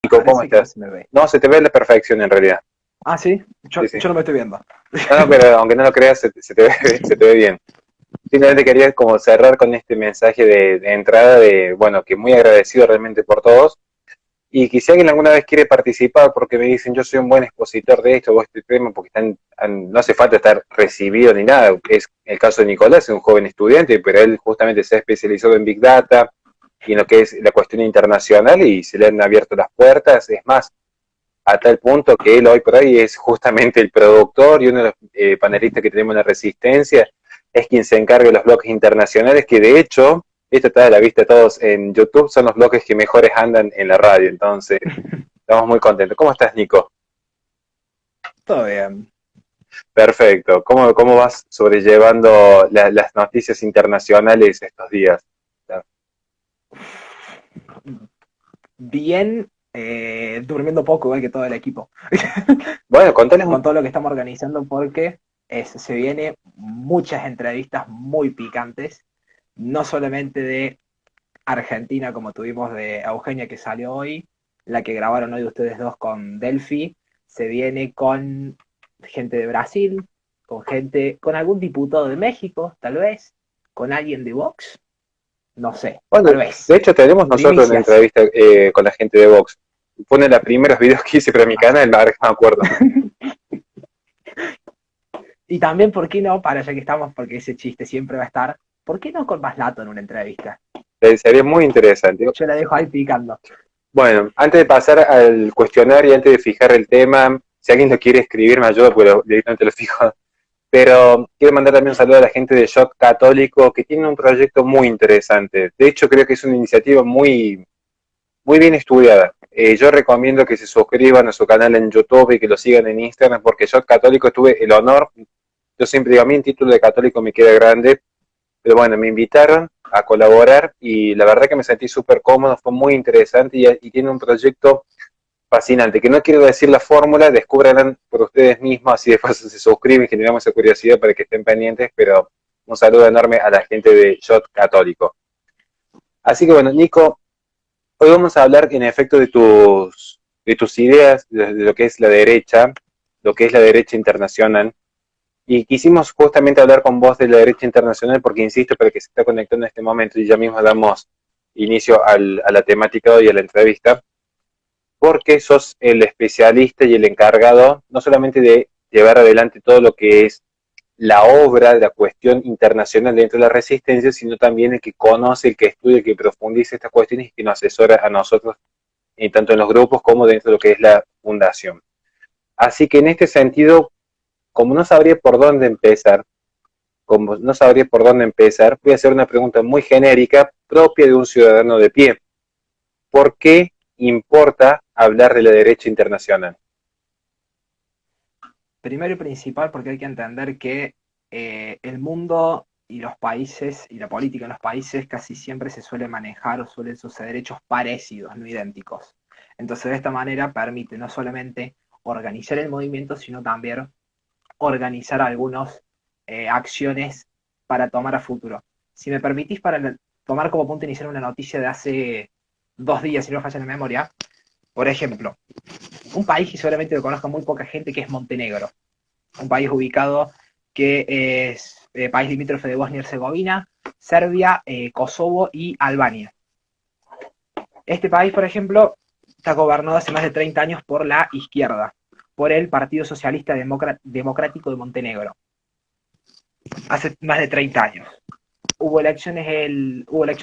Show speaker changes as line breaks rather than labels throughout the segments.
Nico, ¿cómo
Parece que no
estás?
se me ve.
No, se te ve a la perfección en realidad.
Ah, sí,
Sí,
yo
sí.
no me estoy viendo.
No, no, pero aunque no lo creas, se te ve, se te ve bien. Simplemente quería como cerrar con este mensaje de entrada de, bueno, que muy agradecido realmente por todos. Y que si alguien alguna vez quiere participar porque me dicen yo soy un buen expositor de esto o este tema, porque no hace falta estar recibido ni nada. Es el caso de Nicolás, es un joven estudiante, pero él justamente se ha especializado en Big Data y en lo que es la cuestión internacional y se le han abierto las puertas. Es más, a tal punto que él hoy por hoy es justamente el productor y uno de los panelistas que tenemos en la Resistencia, es quien se encarga de los bloques internacionales, que de hecho, esto está a la vista de todos en YouTube, son los bloques que mejores andan en la radio, entonces estamos muy contentos. ¿Cómo estás, Nico?
Todo bien.
Perfecto. ¿Cómo vas sobrellevando las noticias internacionales estos días?
Bien, durmiendo poco, igual que todo el equipo.
Bueno, contales un...
Con todo lo que estamos organizando, porque se viene muchas entrevistas muy picantes, no solamente de Argentina, como tuvimos de Eugenia que salió hoy, la que grabaron hoy ustedes dos con Delphi, se viene con gente de Brasil, con algún diputado de México, tal vez, con alguien de Vox, no sé,
Bueno,
tal
de
vez.
hecho tenemos nosotros una
Primicias.
entrevista con la gente de Vox. Fue uno de los primeros videos que hice para mi
Así.
canal, la verdad que no me acuerdo.
Y también, ¿por qué no? Para ya que estamos, porque ese chiste siempre va a estar, ¿por qué no con Maslato en una entrevista?
Sería muy interesante.
Yo la dejo ahí picando.
Bueno, antes de pasar al cuestionario y antes de fijar el tema, si alguien lo quiere escribir, me ayuda, porque directamente lo fijo. Pero quiero mandar también un saludo a la gente de Shock Católico, que tiene un proyecto muy interesante. De hecho, creo que es una iniciativa muy bien estudiada. Yo recomiendo que se suscriban a su canal en YouTube y que lo sigan en Instagram, porque Shock Católico tuve el honor, yo siempre digo, a mí el título de católico me queda grande, pero bueno, me invitaron a colaborar y la verdad que me sentí súper cómodo, fue muy interesante y tiene un proyecto fascinante, que no quiero decir la fórmula, descubran por ustedes mismos, así después se suscriben, generamos esa curiosidad para que estén pendientes, pero un saludo enorme a la gente de Shot Católico. Así que bueno, Nico, hoy vamos a hablar en efecto de tus ideas, de lo que es la derecha, lo que es la derecha internacional. Y quisimos justamente hablar con vos de la derecha internacional porque, insisto, para el que se está conectando en este momento y ya mismo damos inicio a la temática de hoy, a la entrevista, porque sos el especialista y el encargado no solamente de llevar adelante todo lo que es la obra, la cuestión internacional dentro de la resistencia, sino también el que conoce, el que estudia, el que profundiza estas cuestiones y que nos asesora a nosotros, tanto en los grupos como dentro de lo que es la fundación. Así que en este sentido, como no sabría por dónde empezar, como no sabría por dónde empezar, voy a hacer una pregunta muy genérica, propia de un ciudadano de pie. ¿Por qué importa hablar de la derecha internacional?
Primero y principal, porque hay que entender que el mundo y los países y la política en los países casi siempre se suele manejar o suelen suceder hechos parecidos, no idénticos. Entonces, de esta manera permite no solamente organizar el movimiento, sino también organizar algunas acciones para tomar a futuro. Si me permitís, para tomar como punto inicial una noticia de hace 2 días, si no me falla la memoria, por ejemplo, un país que seguramente lo conozca muy poca gente, que es Montenegro, un país ubicado que es país limítrofe de Bosnia y Herzegovina, Serbia, Kosovo y Albania. Este país, por ejemplo, está gobernado hace más de 30 años por la izquierda, por el Partido Socialista Democrático de Montenegro, hace más de 30 años. Hubo elecciones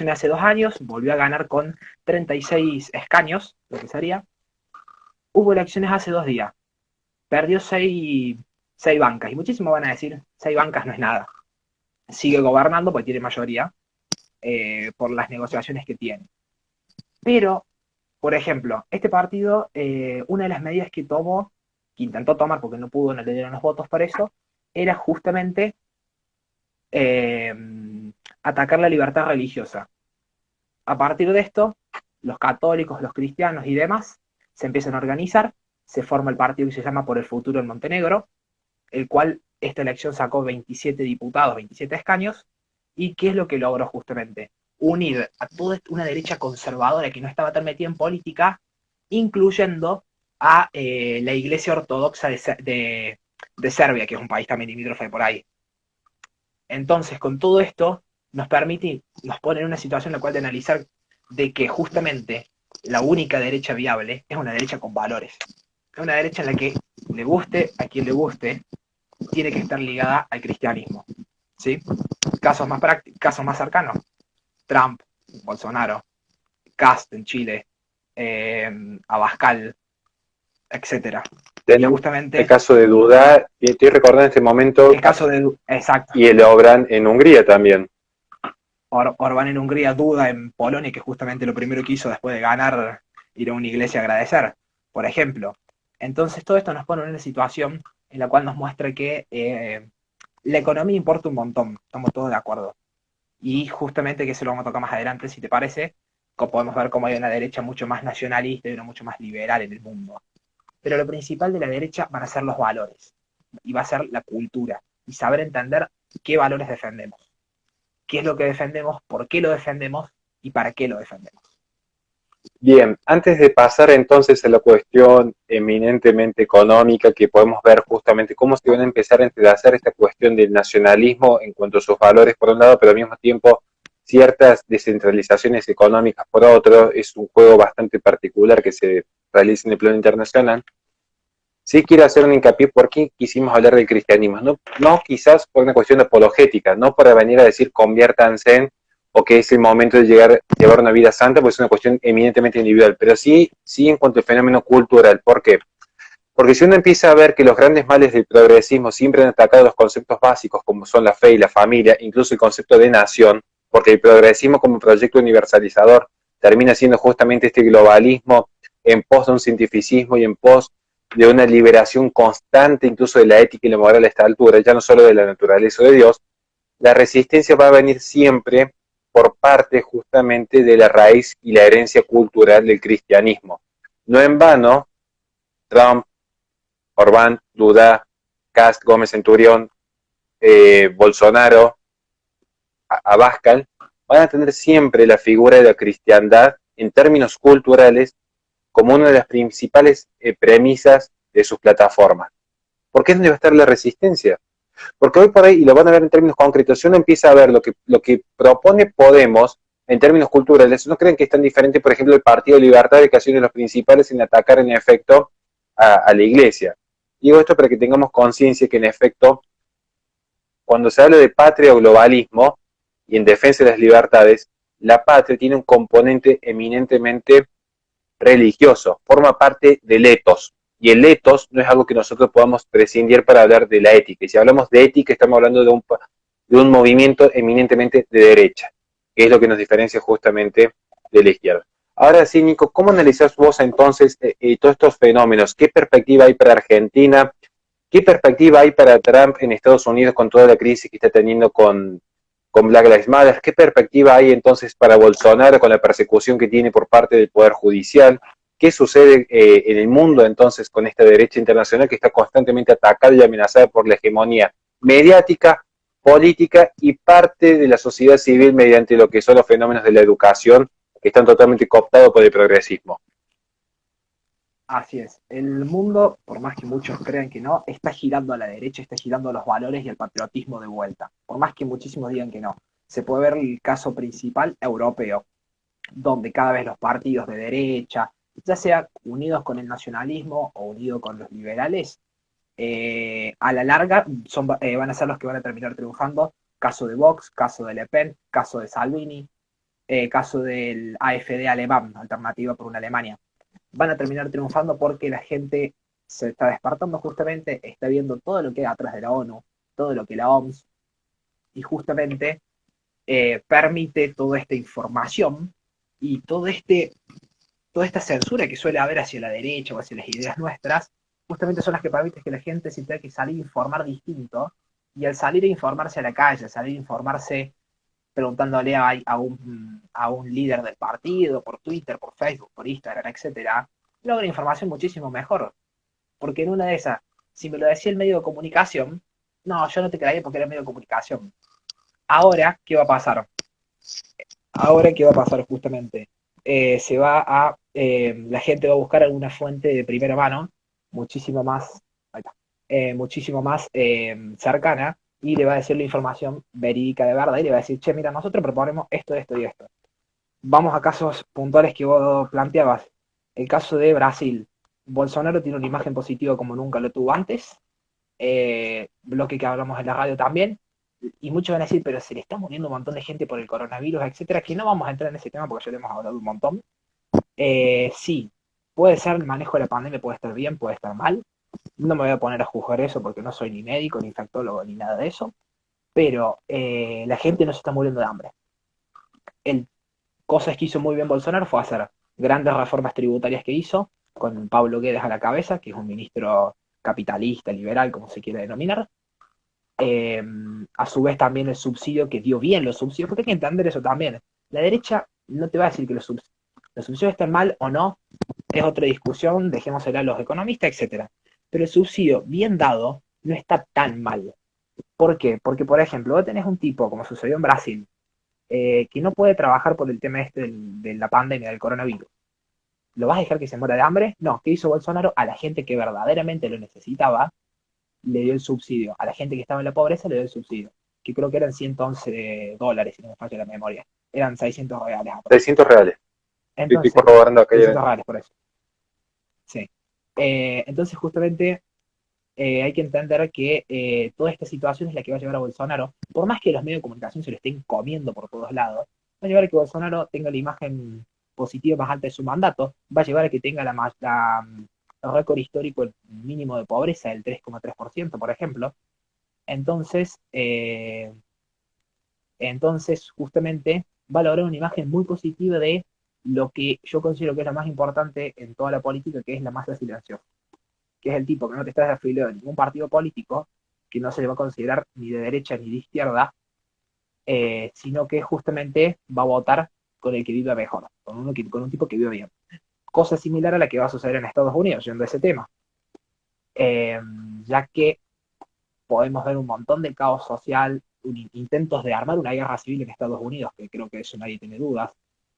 hace 2 años, volvió a ganar con 36 escaños, lo que sería. Hubo elecciones hace 2 días, perdió seis bancas, y muchísimos van a decir, 6 bancas no es nada. Sigue gobernando porque tiene mayoría por las negociaciones que tiene. Pero, por ejemplo, este partido, una de las medidas que tomó, que intentó tomar porque no pudo, no le dieron los votos para eso, era justamente eh, atacar la libertad religiosa. A partir de esto, los católicos, los cristianos y demás se empiezan a organizar, se forma el partido que se llama Por el Futuro en Montenegro, el cual esta elección sacó 27 diputados, 27 escaños, y ¿qué es lo que logró justamente? Unir a toda una derecha conservadora que no estaba tan metida en política incluyendo a la Iglesia Ortodoxa de Serbia, que es un país también limítrofe por ahí. Entonces, con todo esto, nos permite, nos pone en una situación en la cual de analizar de que justamente la única derecha viable es una derecha con valores. Es una derecha en la que le guste a quien le guste, tiene que estar ligada al cristianismo. ¿Sí? Casos más cercanos, Trump, Bolsonaro, Kast en Chile, Abascal, etcétera. Y
Tenemos el
justamente
caso de Duda, y estoy recordando en este momento,
el caso de, exacto,
y el Obran en Hungría también.
Orbán en Hungría, Duda en Polonia, que justamente lo primero que hizo después de ganar, ir a una iglesia a agradecer, por ejemplo. Entonces todo esto nos pone en una situación en la cual nos muestra que la economía importa un montón, estamos todos de acuerdo. Y justamente, que se lo vamos a tocar más adelante, si te parece, podemos ver cómo hay una derecha mucho más nacionalista y una mucho más liberal en el mundo. Pero lo principal de la derecha van a ser los valores, y va a ser la cultura, y saber entender qué valores defendemos, qué es lo que defendemos, por qué lo defendemos y para qué lo defendemos.
Bien, antes de pasar entonces a la cuestión eminentemente económica, que podemos ver justamente cómo se van a empezar a entrelazar esta cuestión del nacionalismo en cuanto a sus valores por un lado, pero al mismo tiempo ciertas descentralizaciones económicas por otro, es un juego bastante particular que se realiza en el plano internacional. Sí quiero hacer un hincapié por qué quisimos hablar del cristianismo, no quizás por una cuestión apologética, no para venir a decir conviértanse o que es el momento de llevar una vida santa, pues es una cuestión eminentemente individual, pero sí en cuanto al fenómeno cultural. ¿Por qué? Porque si uno empieza a ver que los grandes males del progresismo siempre han atacado los conceptos básicos como son la fe y la familia, incluso el concepto de nación, porque el progresismo como proyecto universalizador termina siendo justamente este globalismo en pos de un cientificismo y en pos de una liberación constante incluso de la ética y la moral a esta altura, ya no solo de la naturaleza o de Dios, la resistencia va a venir siempre por parte justamente de la raíz y la herencia cultural del cristianismo. No en vano, Trump, Orbán, Duda, Cast, Gómez Centurión, Bolsonaro, Abascal, van a tener siempre la figura de la cristiandad en términos culturales como una de las principales premisas de sus plataformas. ¿Por qué es donde va a estar la resistencia? Porque hoy por ahí, y lo van a ver en términos concretos, si uno empieza a ver lo que propone Podemos en términos culturales, no creen que es tan diferente, por ejemplo, el Partido Libertad, que ha sido uno de los principales en atacar en efecto a la iglesia. Digo esto para que tengamos conciencia que en efecto, cuando se habla de patria o globalismo y en defensa de las libertades, la patria tiene un componente eminentemente religioso, forma parte del etos. Y el etos no es algo que nosotros podamos prescindir para hablar de la ética. Y si hablamos de ética, estamos hablando de un movimiento eminentemente de derecha, que es lo que nos diferencia justamente de la izquierda. Ahora sí, Nico, ¿cómo analizás vos entonces todos estos fenómenos? ¿Qué perspectiva hay para Argentina? ¿Qué perspectiva hay para Trump en Estados Unidos con toda la crisis que está teniendo con Black Lives Matter? ¿Qué perspectiva hay entonces para Bolsonaro con la persecución que tiene por parte del Poder Judicial? ¿Qué sucede en el mundo entonces con esta derecha internacional que está constantemente atacada y amenazada por la hegemonía mediática, política y parte de la sociedad civil mediante lo que son los fenómenos de la educación que están totalmente cooptados por el progresismo?
Así es. El mundo, por más que muchos crean que no, está girando a la derecha, está girando a los valores y al patriotismo de vuelta. Por más que muchísimos digan que no. Se puede ver el caso principal europeo, donde cada vez los partidos de derecha, ya sea unidos con el nacionalismo o unidos con los liberales, a la larga van a ser los que van a terminar triunfando. Caso de Vox, caso de Le Pen, caso de Salvini, caso del AfD alemán, Alternativa por una Alemania. Van a terminar triunfando porque la gente se está despertando justamente, está viendo todo lo que hay atrás de la ONU, todo lo que la OMS, y justamente permite toda esta información y toda esta censura que suele haber hacia la derecha o hacia las ideas nuestras, justamente son las que permiten que la gente se tenga que salir a informar distinto, y al salir a informarse a la calle, al salir a informarse preguntándole a un líder del partido, por Twitter, por Facebook, por Instagram, etcétera, logra información muchísimo mejor. Porque en una de esas, si me lo decía el medio de comunicación, no, yo no te creía porque era el medio de comunicación. Ahora, ¿qué va a pasar? Ahora, ¿qué va a pasar justamente? Se va a la gente va a buscar alguna fuente de primera mano, muchísimo más, ahí está, muchísimo más cercana, y le va a decir la información verídica de verdad, y le va a decir, che, mira, nosotros proponemos esto, esto y esto. Vamos a casos puntuales que vos planteabas. El caso de Brasil. Bolsonaro tiene una imagen positiva como nunca lo tuvo antes. Bloque que hablamos en la radio también. Y muchos van a decir, pero se le está muriendo un montón de gente por el coronavirus, etcétera, que no vamos a entrar en ese tema porque ya le hemos hablado un montón. Sí, puede ser el manejo de la pandemia, puede estar bien, puede estar mal. No me voy a poner a juzgar eso porque no soy ni médico, ni infectólogo, ni nada de eso. Pero la gente no se está muriendo de hambre. El cosas que hizo muy bien Bolsonaro fue hacer grandes reformas tributarias que hizo, con Pablo Guedes a la cabeza, que es un ministro capitalista, liberal, como se quiere denominar. Eh, a su vez también el subsidio, que dio bien los subsidios, porque hay que entender eso también. La derecha no te va a decir que los subsidios están mal o no, es otra discusión, dejémosela a los economistas, etcétera. Pero el subsidio bien dado no está tan mal. ¿Por qué? Porque, por ejemplo, vos tenés un tipo, como sucedió en Brasil, que no puede trabajar por el tema este de la pandemia, del coronavirus. ¿Lo vas a dejar que se muera de hambre? No, ¿qué hizo Bolsonaro? A la gente que verdaderamente lo necesitaba, le dio el subsidio. A la gente que estaba en la pobreza, le dio el subsidio. Que creo que eran $111, si no me falla la memoria. Eran $600.
600 reales. Estoy
Entonces,
corroborando acá.
$600 por eso. Sí. Entonces, justamente, hay que entender que toda esta situación es la que va a llevar a Bolsonaro, por más que los medios de comunicación se lo estén comiendo por todos lados, va a llevar a que Bolsonaro tenga la imagen positiva más alta de su mandato, va a llevar a que tenga el récord histórico el mínimo de pobreza del 3,3%, por ejemplo. Entonces, justamente va a lograr una imagen muy positiva de lo que yo considero que es lo más importante en toda la política, que es la masa silenciosa, que es el tipo que no te está afiliado a ningún partido político, que no se le va a considerar ni de derecha ni de izquierda, sino que justamente va a votar con el que viva mejor, con un tipo que viva bien. Cosa similar a la que va a suceder en Estados Unidos, yendo a ese tema. Eh, ya que podemos ver un montón de caos social, intentos de armar una guerra civil en Estados Unidos, que creo que eso nadie tiene dudas,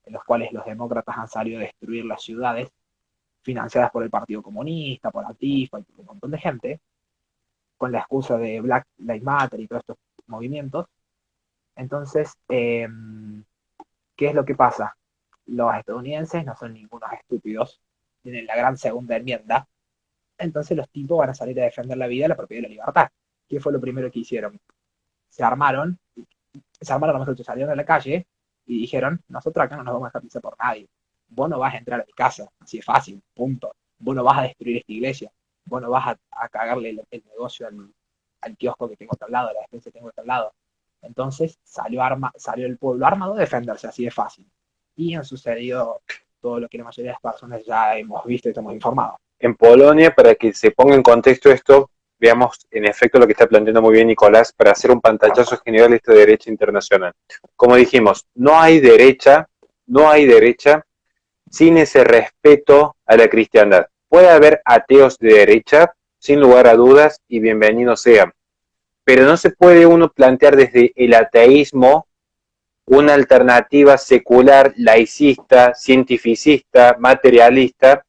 en los cuales los demócratas han salido a destruir las ciudades, financiadas por el Partido Comunista, por Antifa y por un montón de gente, con la excusa de Black Lives Matter y todos estos movimientos. Entonces, ¿qué es lo que pasa? Los estadounidenses no son ningunos estúpidos, tienen la gran segunda enmienda, entonces los tipos van a salir a defender la vida, la propiedad y la libertad. ¿Qué fue lo primero que hicieron? Se armaron, nosotros salieron a la calle y dijeron, nosotros acá no nos vamos a dejar pisar por nadie. Vos no vas a entrar a mi casa, así es fácil, punto. Vos no vas a destruir esta iglesia, vos no vas a cagarle el negocio al kiosco que tengo a al lado, a la despensa que tengo a al lado. Entonces salió el pueblo armado a defenderse, así de fácil. Y han sucedido todo lo que la mayoría de las personas ya hemos visto y estamos informados.
En Polonia, para que se ponga en contexto esto, veamos en efecto lo que está planteando muy bien Nicolás, para hacer un pantallazo general de esta derecha internacional. Como dijimos, no hay derecha sin ese respeto a la cristiandad. Puede haber ateos de derecha, sin lugar a dudas, y bienvenidos sean. Pero no se puede uno plantear desde el ateísmo una alternativa secular, laicista, cientificista, materialista,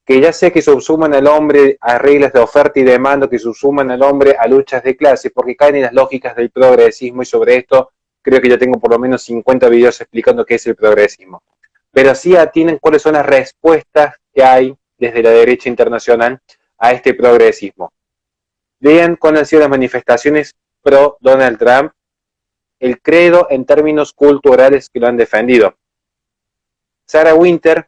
que ya sea que subsuman al hombre a reglas de oferta y demanda, que subsuman al hombre a luchas de clase, porque caen en las lógicas del progresismo, y sobre esto creo que ya tengo por lo menos 50 videos explicando qué es el progresismo. Pero sí atienden cuáles son las respuestas que hay desde la derecha internacional a este progresismo. Vean cuáles han sido las manifestaciones pro Donald Trump, el credo en términos culturales que lo han defendido. Sarah Winter,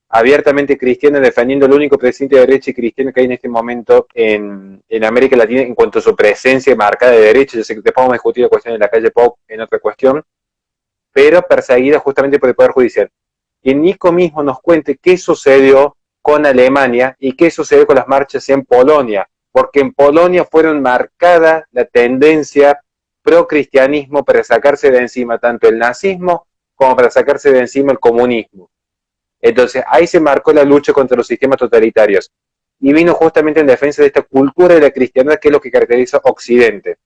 abiertamente cristiana, defendiendo el único presidente de derecha y cristiano que hay en este momento en América Latina en cuanto a su presencia marcada de derecha. Yo sé que te podemos discutir la cuestión de la calle Pau en otra cuestión, pero perseguida justamente por el Poder Judicial. Que Nico mismo nos cuente qué sucedió con Alemania y qué sucedió con las marchas en Polonia, porque en Polonia fueron marcada la tendencia pro-cristianismo para sacarse de encima tanto el nazismo como para sacarse de encima el comunismo. Entonces ahí se marcó la lucha contra los sistemas totalitarios y vino justamente en defensa de esta cultura de la cristiandad, que es lo que caracteriza Occidente.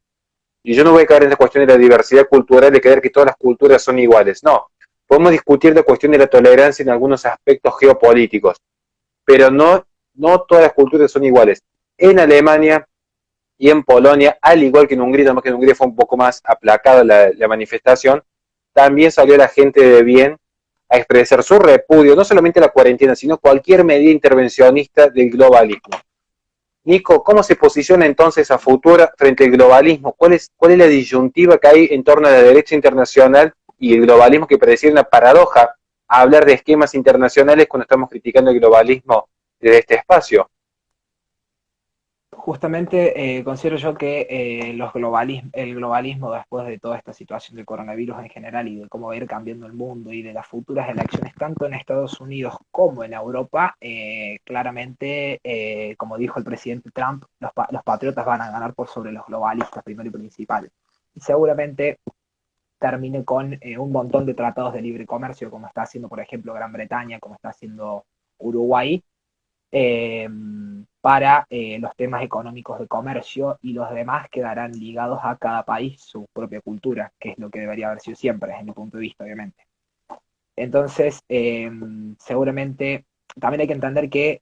Y yo no voy a caer en esta cuestión de la diversidad cultural, de creer que todas las culturas son iguales, no, podemos discutir la cuestión de la tolerancia en algunos aspectos geopolíticos, pero no todas las culturas son iguales. En Alemania y en Polonia, al igual que en Hungría, además que en Hungría fue un poco más aplacada la manifestación, también salió la gente de bien a expresar su repudio, no solamente a la cuarentena, sino cualquier medida intervencionista del globalismo. Nico, ¿cómo se posiciona entonces a futuro frente al globalismo? ¿Cuál es la disyuntiva que hay en torno a la derecha internacional y el globalismo, que pareciera una paradoja a hablar de esquemas internacionales cuando estamos criticando el globalismo desde este espacio?
Justamente considero yo que el globalismo, después de toda esta situación del coronavirus en general y de cómo va a ir cambiando el mundo y de las futuras elecciones tanto en Estados Unidos como en Europa, claramente, como dijo el presidente Trump, los patriotas van a ganar por sobre los globalistas, primero y principal. Y seguramente termine con un montón de tratados de libre comercio, como está haciendo, por ejemplo, Gran Bretaña, como está haciendo Uruguay, eh, para los temas económicos de comercio, y los demás quedarán ligados a cada país su propia cultura, que es lo que debería haber sido siempre, desde mi punto de vista, obviamente. Entonces, seguramente también hay que entender que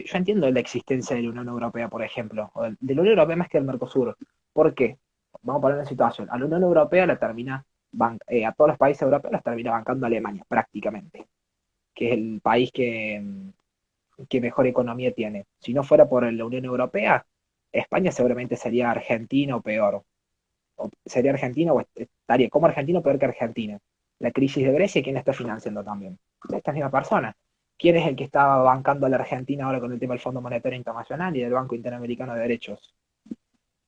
yo entiendo la existencia de la Unión Europea, por ejemplo, o de la Unión Europea más que del Mercosur. ¿Por qué? Vamos a poner una situación. A la Unión Europea la termina, a todos los países europeos las termina bancando Alemania, prácticamente, que es el país que mejor economía tiene. Si no fuera por la Unión Europea, España seguramente sería Argentina o peor. O sería Argentina o estaría como Argentina o peor que Argentina. La crisis de Grecia, ¿quién la está financiando también? Esta misma persona. ¿Quién es el que está bancando a la Argentina ahora con el tema del Fondo Monetario Internacional y del Banco Interamericano de Derechos?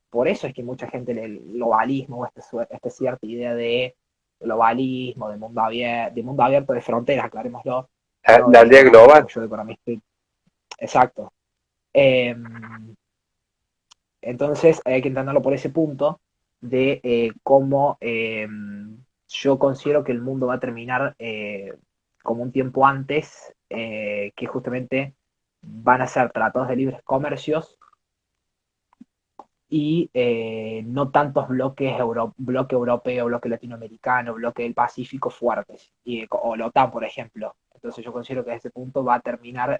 Por eso es que mucha gente el globalismo o esta cierta idea de globalismo, de mundo abierto, de fronteras, aclarémoslo, no
La
de
aldea
economista,
global.
porque yo de economista. Exacto. Eh, entonces hay que entenderlo por ese punto de cómo yo considero que el mundo va a terminar como un tiempo antes, que justamente van a ser tratados de libres comercios y no tantos bloque europeo, bloque latinoamericano, bloque del Pacífico fuertes, o la OTAN, por ejemplo. Entonces yo considero que a ese punto va a terminar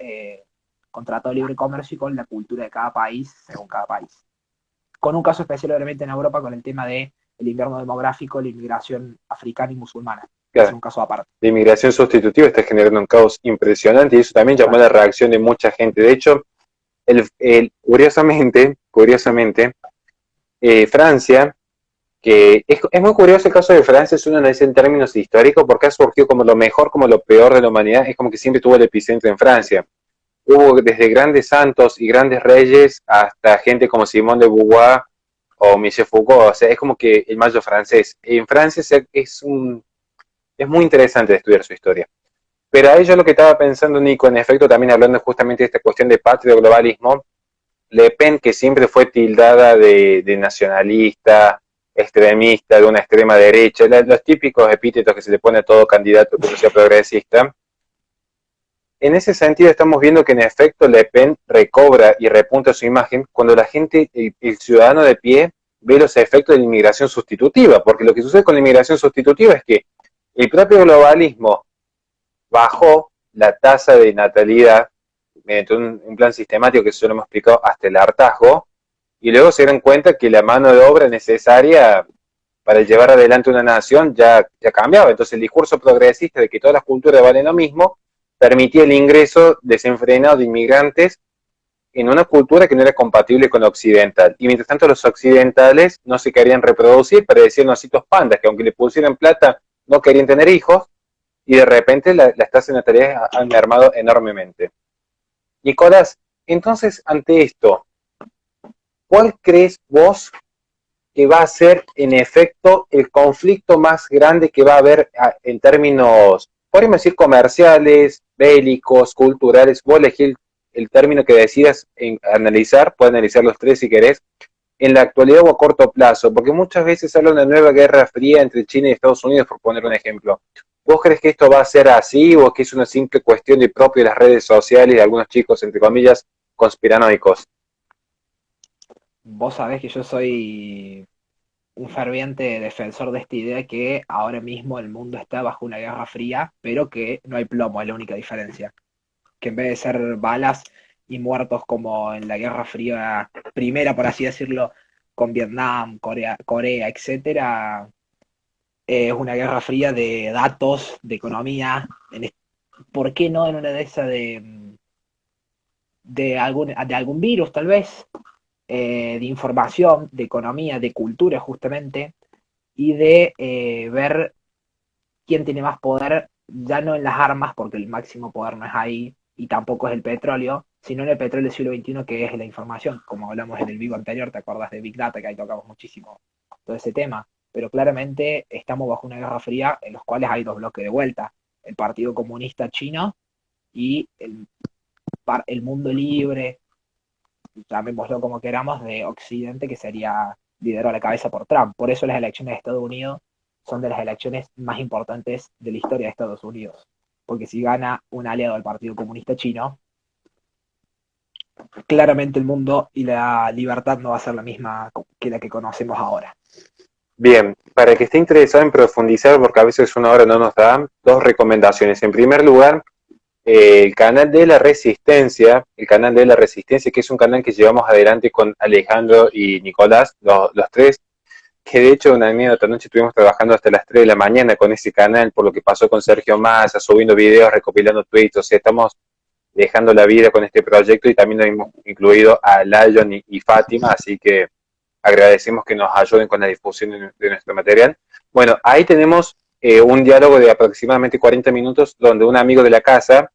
con tratado de libre comercio y con la cultura de cada país, según cada país. Con un caso especial obviamente en Europa con el tema del invierno demográfico, la inmigración africana y musulmana, que es
Claro,
un caso aparte.
la inmigración sustitutiva está generando un caos impresionante y eso también llamó la
Exacto.
reacción de mucha gente. De hecho, curiosamente, Francia, que es muy curioso el caso de Francia, si uno lo dice en términos históricos, porque ha surgido como lo mejor, como lo peor de la humanidad, es como que siempre tuvo el epicentro en Francia. Hubo desde grandes santos y grandes reyes hasta gente como Simón de Beauvoir o Michel Foucault, o sea, es como que el mayo francés. En Francia es muy interesante estudiar su historia. Pero a ello lo que estaba pensando Nico, en efecto, también hablando justamente de esta cuestión de patria o globalismo, Le Pen, que siempre fue tildada de nacionalista, extremista, de una extrema derecha, los típicos epítetos que se le pone a todo candidato que no sea progresista. En ese sentido estamos viendo que en efecto Le Pen recobra y repunta su imagen cuando la gente, el ciudadano de pie, ve los efectos de la inmigración sustitutiva, porque lo que sucede con la inmigración sustitutiva es que el propio globalismo bajó la tasa de natalidad mediante un plan sistemático que eso lo hemos explicado hasta el hartazgo, y luego se dieron cuenta que la mano de obra necesaria para llevar adelante una nación ya cambiaba. Entonces el discurso progresista de que todas las culturas valen lo mismo permitía el ingreso desenfrenado de inmigrantes en una cultura que no era compatible con la occidental. Y mientras tanto los occidentales no se querían reproducir, parecían ositos pandas, que aunque le pusieran plata no querían tener hijos, y de repente las tasas de natalidad han mermado enormemente. Nicolás, entonces ante esto, ¿cuál crees vos que va a ser en efecto el conflicto más grande que va a haber en términos, podríamos decir, comerciales, bélicos, culturales? Vos elegí el término que decidas analizar, puedes analizar los tres si querés, en la actualidad o a corto plazo, porque muchas veces se habla de una nueva guerra fría entre China y Estados Unidos, por poner un ejemplo. ¿Vos crees que esto va a ser así o que es una simple cuestión de propio de las redes sociales y de algunos chicos, entre comillas, conspiranoicos?
Vos sabés que yo soy un ferviente defensor de esta idea que ahora mismo el mundo está bajo una guerra fría, pero que no hay plomo, es la única diferencia. Que en vez de ser balas y muertos como en la Guerra Fría primera, por así decirlo, con Vietnam, Corea, etcétera, es una guerra fría de datos, de economía. ¿Por qué no en una de esas de algún virus, tal vez? De información, de economía, de cultura, justamente, y de ver quién tiene más poder, ya no en las armas, porque el máximo poder no es ahí, y tampoco es el petróleo, sino en el petróleo del siglo XXI, que es la información, como hablamos en el vivo anterior, ¿te acuerdas de Big Data? Que ahí tocamos muchísimo todo ese tema. Pero claramente estamos bajo una guerra fría en los cuales hay dos bloques de vuelta, el Partido Comunista Chino y el mundo libre, llamémoslo como queramos, de Occidente, que sería liderado a la cabeza por Trump. Por eso las elecciones de Estados Unidos son de las elecciones más importantes de la historia de Estados Unidos. Porque si gana un aliado del Partido Comunista Chino, claramente el mundo y la libertad no va a ser la misma que la que conocemos ahora.
Bien, para el que esté interesado en profundizar, porque a veces una hora no nos da, dos recomendaciones. En primer lugar, el canal de la Resistencia, el canal de la Resistencia, que es un canal que llevamos adelante con Alejandro y Nicolás, los tres, que de hecho una anécdota, anoche estuvimos trabajando hasta las 3 de la mañana con ese canal, por lo que pasó con Sergio Massa, subiendo videos, recopilando tweets, o sea, estamos dejando la vida con este proyecto y también nos hemos incluido a Lion y Fátima, así que agradecemos que nos ayuden con la difusión de nuestro material. Bueno, ahí tenemos un diálogo de aproximadamente 40 minutos donde un amigo de la casa,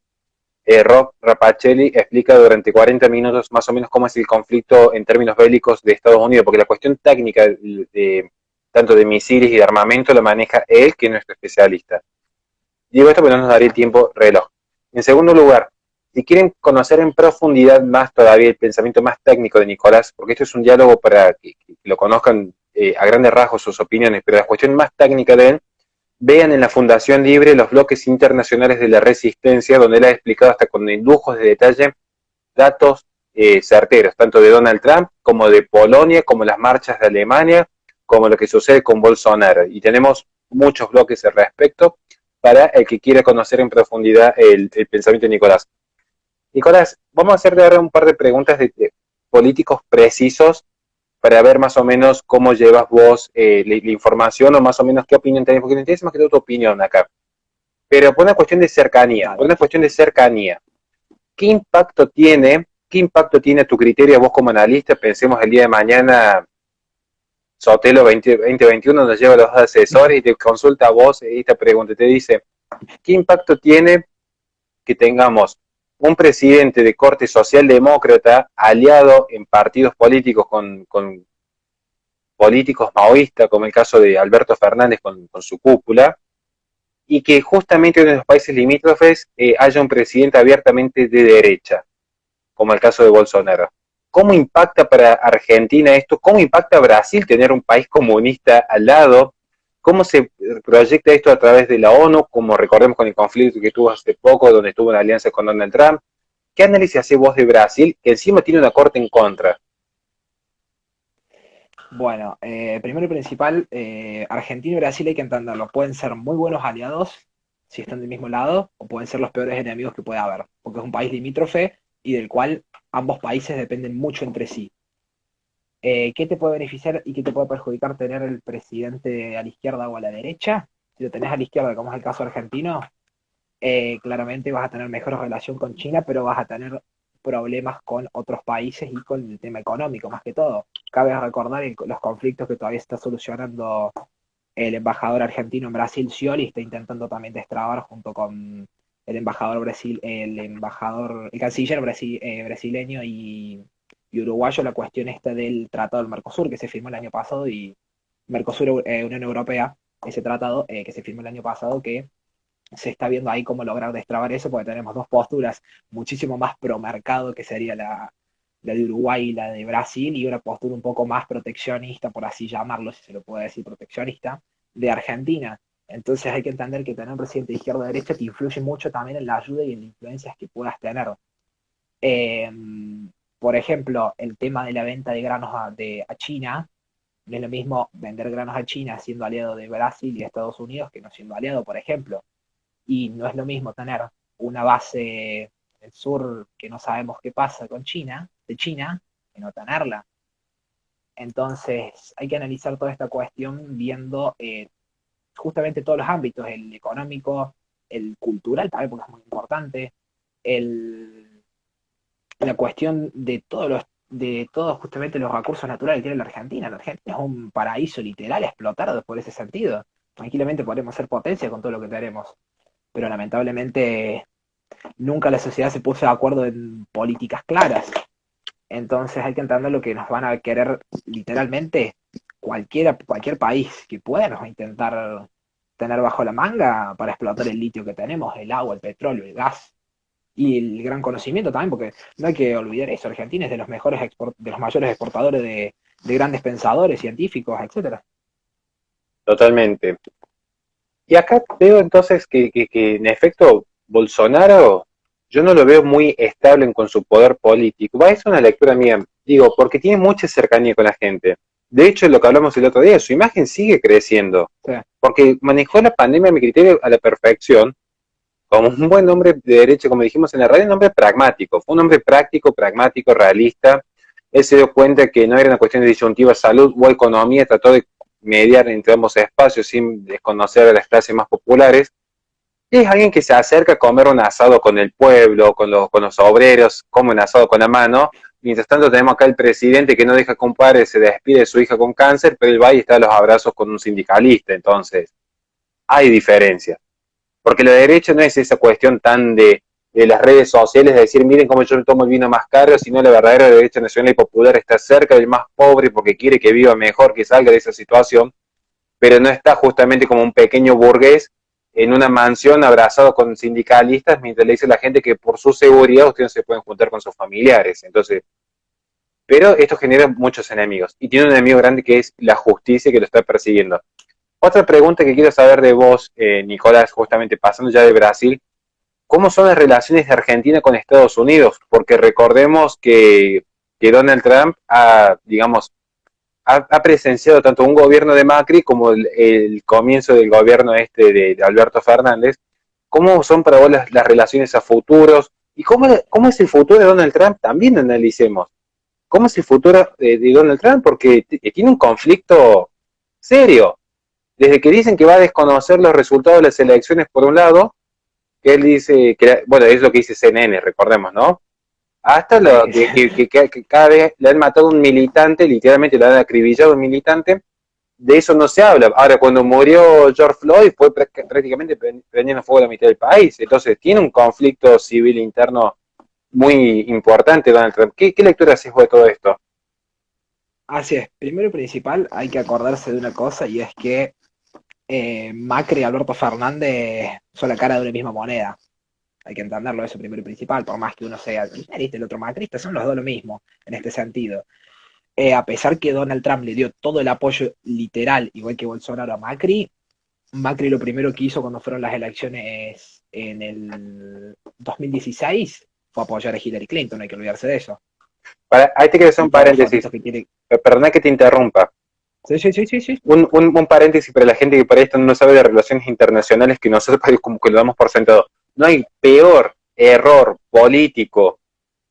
Rob Rapacelli, explica durante 40 minutos más o menos cómo es el conflicto en términos bélicos de Estados Unidos, porque la cuestión técnica tanto de misiles y de armamento lo maneja él, que es nuestro especialista. Digo esto porque no nos daría el tiempo reloj. En segundo lugar, si quieren conocer en profundidad más todavía el pensamiento más técnico de Nicolás, porque esto es un diálogo para que lo conozcan a grandes rasgos sus opiniones, pero la cuestión más técnica de él, vean en la Fundación Libre los bloques internacionales de la resistencia, donde él ha explicado hasta con lujos de detalle datos certeros, tanto de Donald Trump como de Polonia, como las marchas de Alemania, como lo que sucede con Bolsonaro. Y tenemos muchos bloques al respecto para el que quiera conocer en profundidad el pensamiento de Nicolás. Nicolás, vamos a hacerle ahora un par de preguntas de políticos precisos para ver más o menos cómo llevas vos la información o más o menos qué opinión tenés, porque me interesa más que todo tu opinión acá. Pero por una cuestión de cercanía, por
Dale.
una cuestión de cercanía, qué impacto tiene a tu criterio vos como analista? Pensemos el día de mañana, Sotelo 2021 nos lleva a los asesores y te consulta a vos esta pregunta, te dice, ¿qué impacto tiene que tengamos un presidente de corte socialdemócrata aliado en partidos políticos con políticos maoístas, como el caso de Alberto Fernández con su cúpula, y que justamente en los países limítrofes haya un presidente abiertamente de derecha, como el caso de Bolsonaro? ¿Cómo impacta para Argentina esto? ¿Cómo impacta a Brasil tener un país comunista al lado? ¿Cómo se proyecta esto a través de la ONU? Como recordemos con el conflicto que tuvo hace poco, donde estuvo una alianza con Donald Trump. ¿Qué análisis hace vos de Brasil, que encima tiene una corte en contra?
Bueno, primero y principal, Argentina y Brasil hay que entenderlo. Pueden ser muy buenos aliados si están del mismo lado, o pueden ser los peores enemigos que puede haber, porque es un país limítrofe y del cual ambos países dependen mucho entre sí. ¿Qué te puede beneficiar y qué te puede perjudicar tener el presidente a la izquierda o a la derecha? Si lo tenés a la izquierda, como es el caso argentino, claramente vas a tener mejor relación con China, pero vas a tener problemas con otros países y con el tema económico, más que todo. Cabe recordar los conflictos que todavía está solucionando el embajador argentino en Brasil, Scioli, está intentando también destrabar junto con el canciller brasileño y uruguayo la cuestión esta del Tratado del Mercosur que se firmó el año pasado y Mercosur, Unión Europea, ese tratado que se firmó el año pasado que se está viendo ahí cómo lograr destrabar eso, porque tenemos dos posturas muchísimo más pro mercado, que sería la de Uruguay y la de Brasil, y una postura un poco más proteccionista, por así llamarlo, si se lo puede decir proteccionista, de Argentina. Entonces hay que entender que tener un presidente de izquierda o derecha te influye mucho también en la ayuda y en las influencias que puedas tener. Eh, por ejemplo, el tema de la venta de granos a China, No es lo mismo vender granos a China siendo aliado de Brasil y Estados Unidos que no siendo aliado, por ejemplo. Y no es lo mismo tener una base en el sur que no sabemos qué pasa con China, de China, que no tenerla. Entonces hay que analizar toda esta cuestión viendo justamente todos los ámbitos, el económico, el cultural también, porque es muy importante, el, la cuestión de todos justamente los recursos naturales que tiene la Argentina. La Argentina es un paraíso literal a explotar por ese sentido. Tranquilamente podremos ser potencia con todo lo que tenemos, pero lamentablemente nunca la sociedad se puso de acuerdo en políticas claras. Entonces hay que entender lo que nos van a querer literalmente cualquier país que pueda nos va a intentar tener bajo la manga para explotar el litio que tenemos, el agua, el petróleo, el gas y el gran conocimiento también, porque no hay que olvidar eso, Argentina es de los de los mayores exportadores de grandes pensadores, científicos, etcétera.
Totalmente. Y acá veo entonces que en efecto Bolsonaro yo no lo veo muy estable con su poder político. Va, es una lectura mía, digo, porque tiene mucha cercanía con la gente. De hecho, lo que hablamos el otro día, su imagen sigue creciendo,
Sí,
porque manejó la pandemia, a mi criterio, a la perfección, como un buen hombre de derecha, como dijimos en la radio, un hombre pragmático, fue un hombre práctico, pragmático, realista. Él se dio cuenta que no era una cuestión de disyuntiva salud o economía, trató de mediar entre ambos espacios sin desconocer a las clases más populares. Y es alguien que se acerca a comer un asado con el pueblo, con los obreros, come un asado con la mano. Mientras tanto tenemos acá el presidente que no deja que un padre se despide de su hija con cáncer, pero él va y está a los abrazos con un sindicalista. Entonces, hay diferencia. Porque la derecha no es esa cuestión tan de las redes sociales, de decir, miren cómo yo tomo el vino más caro, sino la verdadera derecha nacional y popular está cerca del más pobre porque quiere que viva mejor, que salga de esa situación, pero no está justamente como un pequeño burgués en una mansión abrazado con sindicalistas mientras le dice a la gente que por su seguridad ustedes no se pueden juntar con sus familiares. Entonces, pero esto genera muchos enemigos y tiene un enemigo grande que es la justicia que lo está persiguiendo. Otra pregunta que quiero saber de vos, Nicolás, justamente pasando ya de Brasil, ¿cómo son las relaciones de Argentina con Estados Unidos? Porque recordemos que Donald Trump ha, digamos, ha presenciado tanto un gobierno de Macri como el comienzo del gobierno este de Alberto Fernández. ¿Cómo son para vos las relaciones a futuros? ¿Y cómo es el futuro de Donald Trump? También analicemos. ¿Cómo es el futuro de Donald Trump? Porque tiene un conflicto serio. Desde que dicen que va a desconocer los resultados de las elecciones por un lado, que él dice, que bueno, es lo que dice CNN, recordemos, ¿no? Hasta lo
sí.
que cada vez le han matado a un militante, literalmente le han acribillado a un militante, de eso no se habla. Ahora, cuando murió George Floyd, fue prácticamente prendiendo fuego a la mitad del país. Entonces, tiene un conflicto civil interno muy importante Donald Trump. ¿Qué lectura haces vos de todo esto?
Así es, primero y principal hay que acordarse de una cosa y es que Macri y Alberto Fernández son la cara de una misma moneda. Hay que entenderlo eso primero y principal, por más que uno sea kirchnerista y el otro macrista, son los dos lo mismo en este sentido. A pesar que Donald Trump le dio todo el apoyo literal, igual que Bolsonaro a Macri, Macri lo primero que hizo cuando fueron las elecciones en el 2016 fue apoyar a Hillary Clinton, no hay que olvidarse de eso.
Ahí te quiero hacer
Y
un
todas las
paréntesis.
fotitos que tiene.
Perdona que te interrumpa.
Sí, sí, sí, sí, sí.
Un paréntesis para la gente que por esto no sabe de relaciones internacionales que nosotros como que lo damos por sentado. No hay peor error político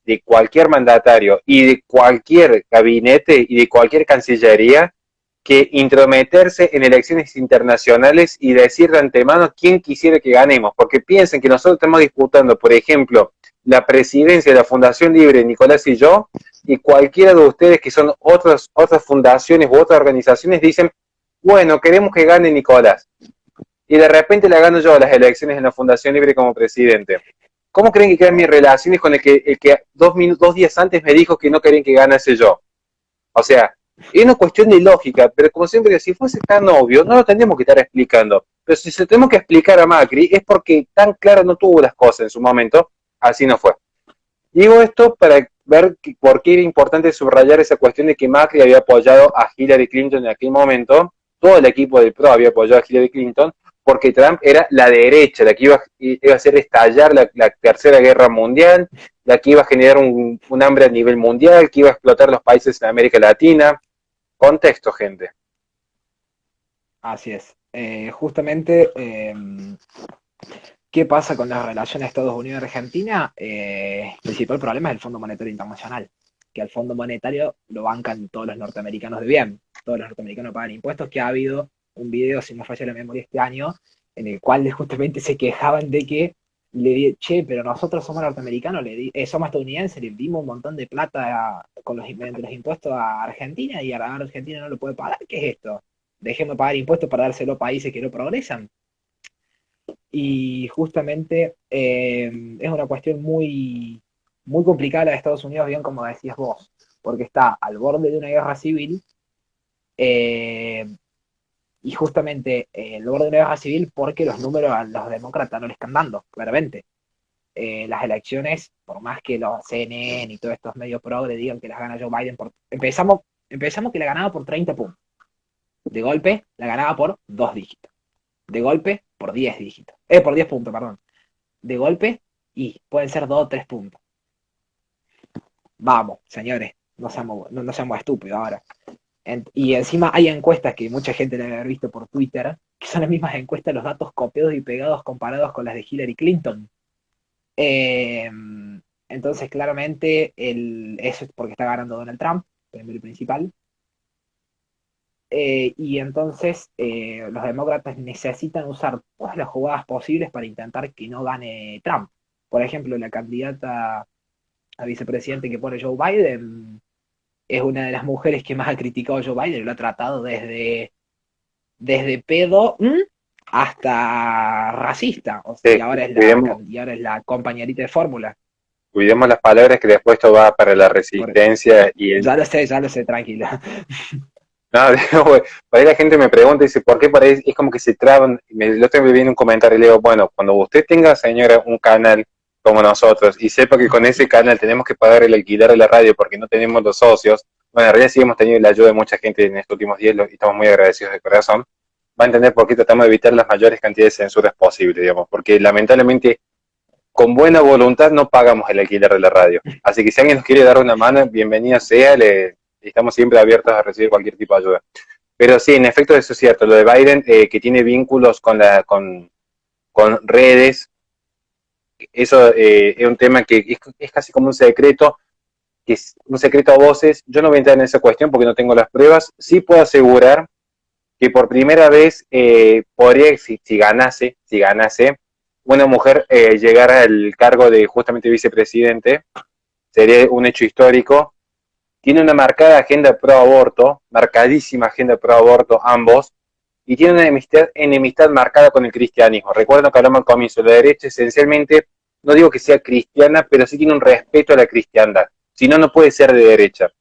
de cualquier mandatario y de cualquier gabinete y de cualquier cancillería que intrometerse en elecciones internacionales y decir de antemano quién quisiera que ganemos, porque piensen que nosotros estamos disputando, por ejemplo, la presidencia de la Fundación Libre, Nicolás y yo, y cualquiera de ustedes que son otras fundaciones u otras organizaciones dicen, bueno, queremos que gane Nicolás, y de repente la gano yo las elecciones en la Fundación Libre como presidente. ¿Cómo creen que quedan mis relaciones con el que 2 días antes me dijo que no querían que ganase yo? O sea, es una cuestión de lógica, pero como siempre, si fuese tan obvio, no lo tendríamos que estar explicando. Pero si se lo tenemos que explicar a Macri, es porque tan claro no tuvo las cosas en su momento, así no fue. Digo esto para ver por qué era importante subrayar esa cuestión de que Macri había apoyado a Hillary Clinton en aquel momento, todo el equipo del PRO había apoyado a Hillary Clinton, porque Trump era la derecha, la que iba a hacer estallar la Tercera Guerra Mundial, la que iba a generar un hambre a nivel mundial, que iba a explotar los países en América Latina. Contexto, gente.
Así es. Justamente, ¿qué pasa con las relaciones Estados Unidos-Argentina? El principal problema es el Fondo Monetario Internacional, que al Fondo Monetario lo bancan todos los norteamericanos de bien. Todos los norteamericanos pagan impuestos, que ha habido un video, si no falla la memoria, este año, en el cual justamente se quejaban de que che, pero nosotros somos norteamericanos, somos estadounidenses, le dimos un montón de plata mediante los impuestos a Argentina y ahora Argentina no lo puede pagar. ¿Qué es esto? Dejemos de pagar impuestos para dárselo a países que no progresan. Y justamente es una cuestión muy complicada la de Estados Unidos, bien como decías vos, porque está al borde de una guerra civil, eh, y justamente al borde de una guerra civil porque los números a los demócratas no le están dando, claramente. Las elecciones, por más que los CNN y todos estos medios progre digan que las gana Joe Biden, empezamos que la ganaba por 30 puntos. De golpe, la ganaba por 2 dígitos. De golpe, por 10 dígitos. Por 10 puntos, perdón. De golpe, y pueden ser 2 o 3 puntos. Vamos, señores, no seamos estúpidos ahora. Y encima hay encuestas que mucha gente debe haber visto por Twitter, que son las mismas encuestas, los datos copiados y pegados comparados con las de Hillary Clinton. Entonces, claramente, eso es porque está ganando Donald Trump, primero y principal. Y entonces los demócratas necesitan usar todas las jugadas posibles para intentar que no gane Trump. Por ejemplo, la candidata a vicepresidente que pone Joe Biden es una de las mujeres que más ha criticado a Joe Biden, lo ha tratado desde pedo hasta racista. O sea,
Sí,
y ahora es la compañerita de fórmula.
cuidemos las palabras que después esto va para la resistencia y el...
Ya lo sé, tranquila.
No, digo, por ahí la gente me pregunta y dice, ¿por qué por ahí es como que se traban? Lo estoy viendo un comentario y le digo, bueno, cuando usted tenga, señora, un canal como nosotros y sepa que con ese canal tenemos que pagar el alquiler de la radio porque no tenemos los socios, bueno, en realidad sí hemos tenido la ayuda de mucha gente en estos últimos días y estamos muy agradecidos de corazón, va a entender por qué tratamos de evitar las mayores cantidades de censuras posibles, digamos, porque lamentablemente con buena voluntad no pagamos el alquiler de la radio. Así que si alguien nos quiere dar una mano, bienvenido sea, estamos siempre abiertos a recibir cualquier tipo de ayuda. Pero sí, en efecto, eso es cierto. Lo de Biden, que tiene vínculos con redes, eso es un tema que es casi como un secreto, que es un secreto a voces. Yo no voy a entrar en esa cuestión porque no tengo las pruebas. Sí puedo asegurar que por primera vez podría, si ganase, una mujer llegar al cargo de justamente vicepresidente, sería un hecho histórico. Tiene una marcada agenda pro aborto, marcadísima agenda pro aborto ambos, y tiene una enemistad marcada con el cristianismo. Recuerden que hablamos al comienzo, la derecha esencialmente, no digo que sea cristiana, pero sí tiene un respeto a la cristiandad. Si no, no puede ser de derecha.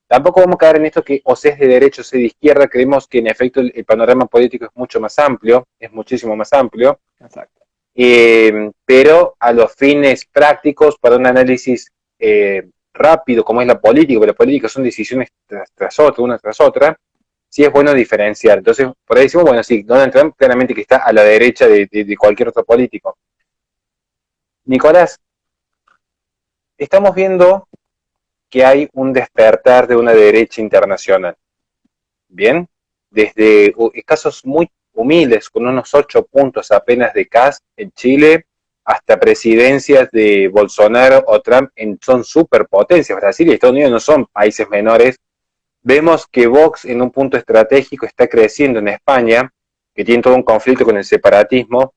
Tampoco vamos a caer en esto que o se es de derecha o se es de izquierda, creemos que en efecto el panorama político es mucho más amplio, es muchísimo más amplio.
Exacto.
Pero a los fines prácticos, para un análisis rápido, como es la política, porque la política son decisiones tras otra, una tras otra, sí es bueno diferenciar. Entonces, por ahí decimos, bueno, sí, Donald Trump claramente que está a la derecha de cualquier otro político. Nicolás, estamos viendo que hay un despertar de una derecha internacional. Bien, desde casos muy humildes, con unos 8 puntos apenas de Kast en Chile, hasta presidencias de Bolsonaro o Trump son superpotencias. Brasil y Estados Unidos no son países menores. Vemos que Vox en un punto estratégico está creciendo en España, que tiene todo un conflicto con el separatismo.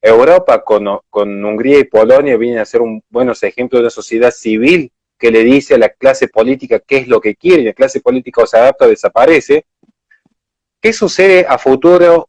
Europa con Hungría y Polonia vienen a ser buenos ejemplos de una sociedad civil que le dice a la clase política qué es lo que quiere, y la clase política o se adapta o desaparece. ¿Qué sucede a futuro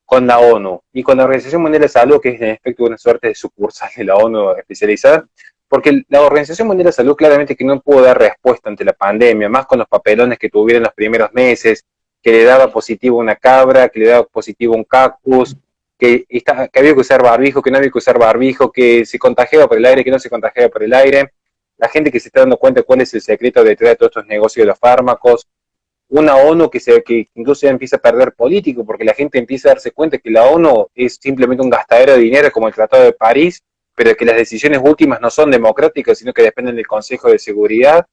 con la ONU y con la Organización Mundial de Salud, que es en efecto una suerte de sucursal de la ONU especializada? Porque la Organización Mundial de Salud claramente que no pudo dar respuesta ante la pandemia, más con los papelones que tuvieron los primeros meses, que le daba positivo una cabra, que le daba positivo un cactus, que había que usar barbijo, que no había que usar barbijo, que se contagiaba por el aire, que no se contagiaba por el aire. La gente que se está dando cuenta cuál es el secreto detrás de todos estos negocios de los fármacos. Una ONU que incluso ya empieza a perder político, porque la gente empieza a darse cuenta que la ONU es simplemente un gastadero de dinero como el Tratado de París, pero que las decisiones últimas no son democráticas, sino que dependen del Consejo de Seguridad.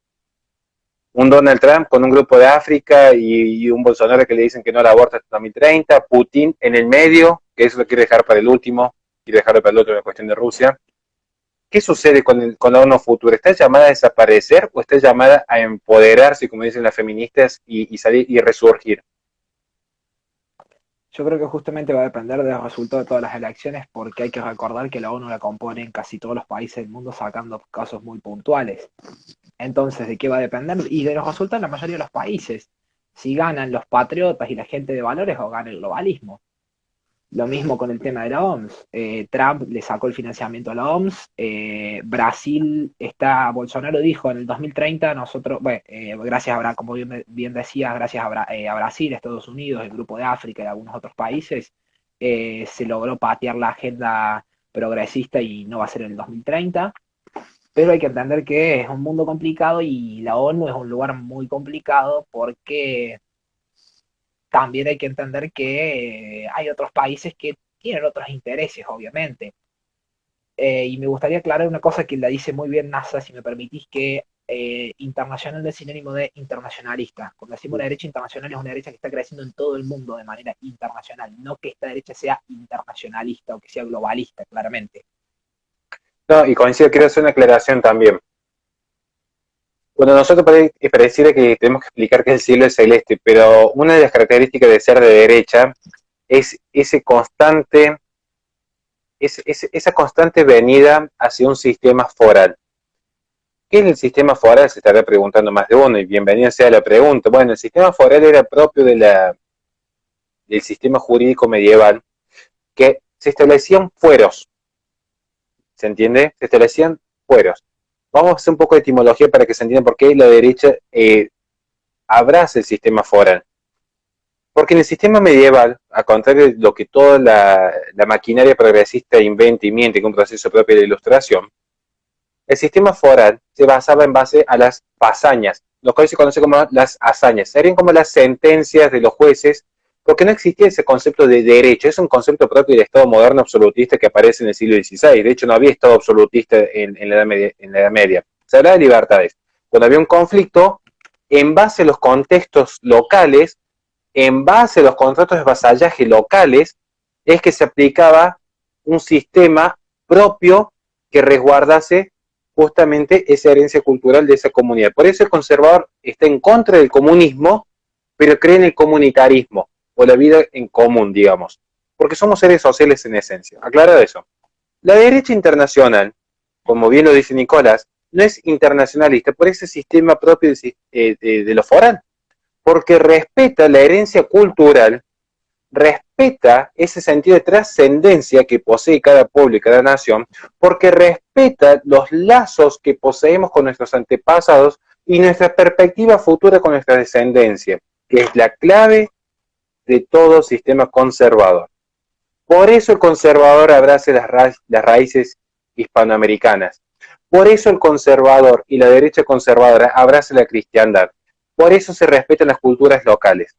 un Donald Trump con un grupo de África y un Bolsonaro que le dicen que no la aborta hasta 2030, Putin en el medio, que eso lo quiere dejar para el último, quiere dejarlo para el otro en la cuestión de Rusia. ¿Qué sucede con la ONU Futura? ¿Está llamada a desaparecer o está llamada a empoderarse, como dicen las feministas, y salir y resurgir?
Yo creo que justamente va a depender de los resultados de todas las elecciones, porque hay que recordar que la ONU la componen casi todos los países del mundo, sacando casos muy puntuales. Entonces, ¿de qué va a depender? Y de los resultados de la mayoría de los países. Si ganan los patriotas y la gente de valores o gana el globalismo. Lo mismo con el tema de la OMS. Trump le sacó el financiamiento a la OMS. Brasil Bolsonaro dijo en el 2030, nosotros, bueno, gracias a, como bien decías, gracias a Brasil, Estados Unidos, el Grupo de África y algunos otros países, se logró patear la agenda progresista y no va a ser en el 2030. Pero hay que entender que es un mundo complicado y la ONU es un lugar muy complicado porque también hay que entender que hay otros países que tienen otros intereses, obviamente. Y me gustaría aclarar una cosa que la dice muy bien NASA, si me permitís, que internacional no es sinónimo de internacionalista. Cuando decimos la derecha internacional es una derecha que está creciendo en todo el mundo de manera internacional, no que esta derecha sea internacionalista o que sea globalista, claramente.
No, y coincido, quiero hacer una aclaración también. Bueno, nosotros pareciera que tenemos que explicar que el cielo es celeste, pero una de las características de ser de derecha es esa constante venida hacia un sistema foral. ¿Qué es el sistema foral? Se estará preguntando más de uno, y bienvenida sea la pregunta. Bueno, el sistema foral era propio del sistema jurídico medieval, que se establecían fueros, ¿se entiende? Se establecían fueros. Vamos a hacer un poco de etimología para que se entienda por qué la derecha abraza el sistema foral. Porque en el sistema medieval, a contrario de lo que toda la maquinaria progresista inventa y miente con un proceso propio de ilustración, el sistema foral se basaba en base a las pasañas, lo cual se conoce como las hazañas. Serían como las sentencias de los jueces, porque no existía ese concepto de derecho. Es un concepto propio del Estado moderno absolutista que aparece en el siglo XVI. De hecho, no había Estado absolutista en la Edad Media. Se hablaba de libertades. Cuando había un conflicto, en base a los contextos locales, en base a los contratos de vasallaje locales, es que se aplicaba un sistema propio que resguardase justamente esa herencia cultural de esa comunidad. Por eso el conservador está en contra del comunismo, pero cree en el comunitarismo, o la vida en común, digamos, porque somos seres sociales en esencia. Aclarado eso. La derecha internacional, como bien lo dice Nicolás, no es internacionalista por ese sistema propio de lo foral, porque respeta la herencia cultural, respeta ese sentido de trascendencia que posee cada pueblo y cada nación, porque respeta los lazos que poseemos con nuestros antepasados y nuestra perspectiva futura con nuestra descendencia, que es la clave de todo sistema conservador. Por eso el conservador abraza las raíces hispanoamericanas. Por eso el conservador y la derecha conservadora abraza la cristiandad. Por eso se respetan las culturas locales.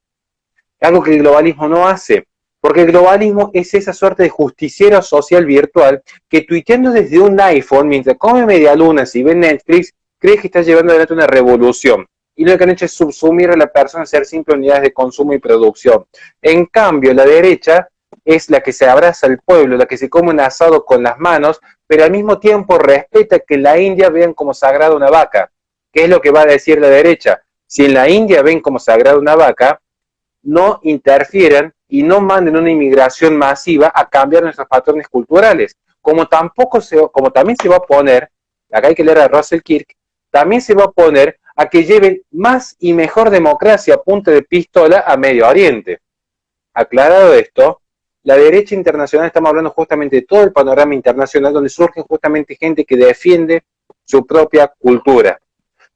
Algo que el globalismo no hace, porque el globalismo es esa suerte de justiciero social virtual que tuiteando desde un iPhone, mientras come medialunas y ve Netflix, cree que está llevando adelante una revolución. Y lo que han hecho es subsumir a la persona a ser simple unidades de consumo y producción. En cambio, la derecha es la que se abraza al pueblo, la que se come un asado con las manos, pero al mismo tiempo respeta que en la India vean como sagrada una vaca. ¿Qué es lo que va a decir la derecha? Si en la India ven como sagrada una vaca, no interfieran y no manden una inmigración masiva a cambiar nuestros patrones culturales. Como también se va a poner, acá hay que leer a Russell Kirk, también se va a poner a que lleven más y mejor democracia a punta de pistola a Medio Oriente. Aclarado esto, la derecha internacional, estamos hablando justamente de todo el panorama internacional donde surge justamente gente que defiende su propia cultura.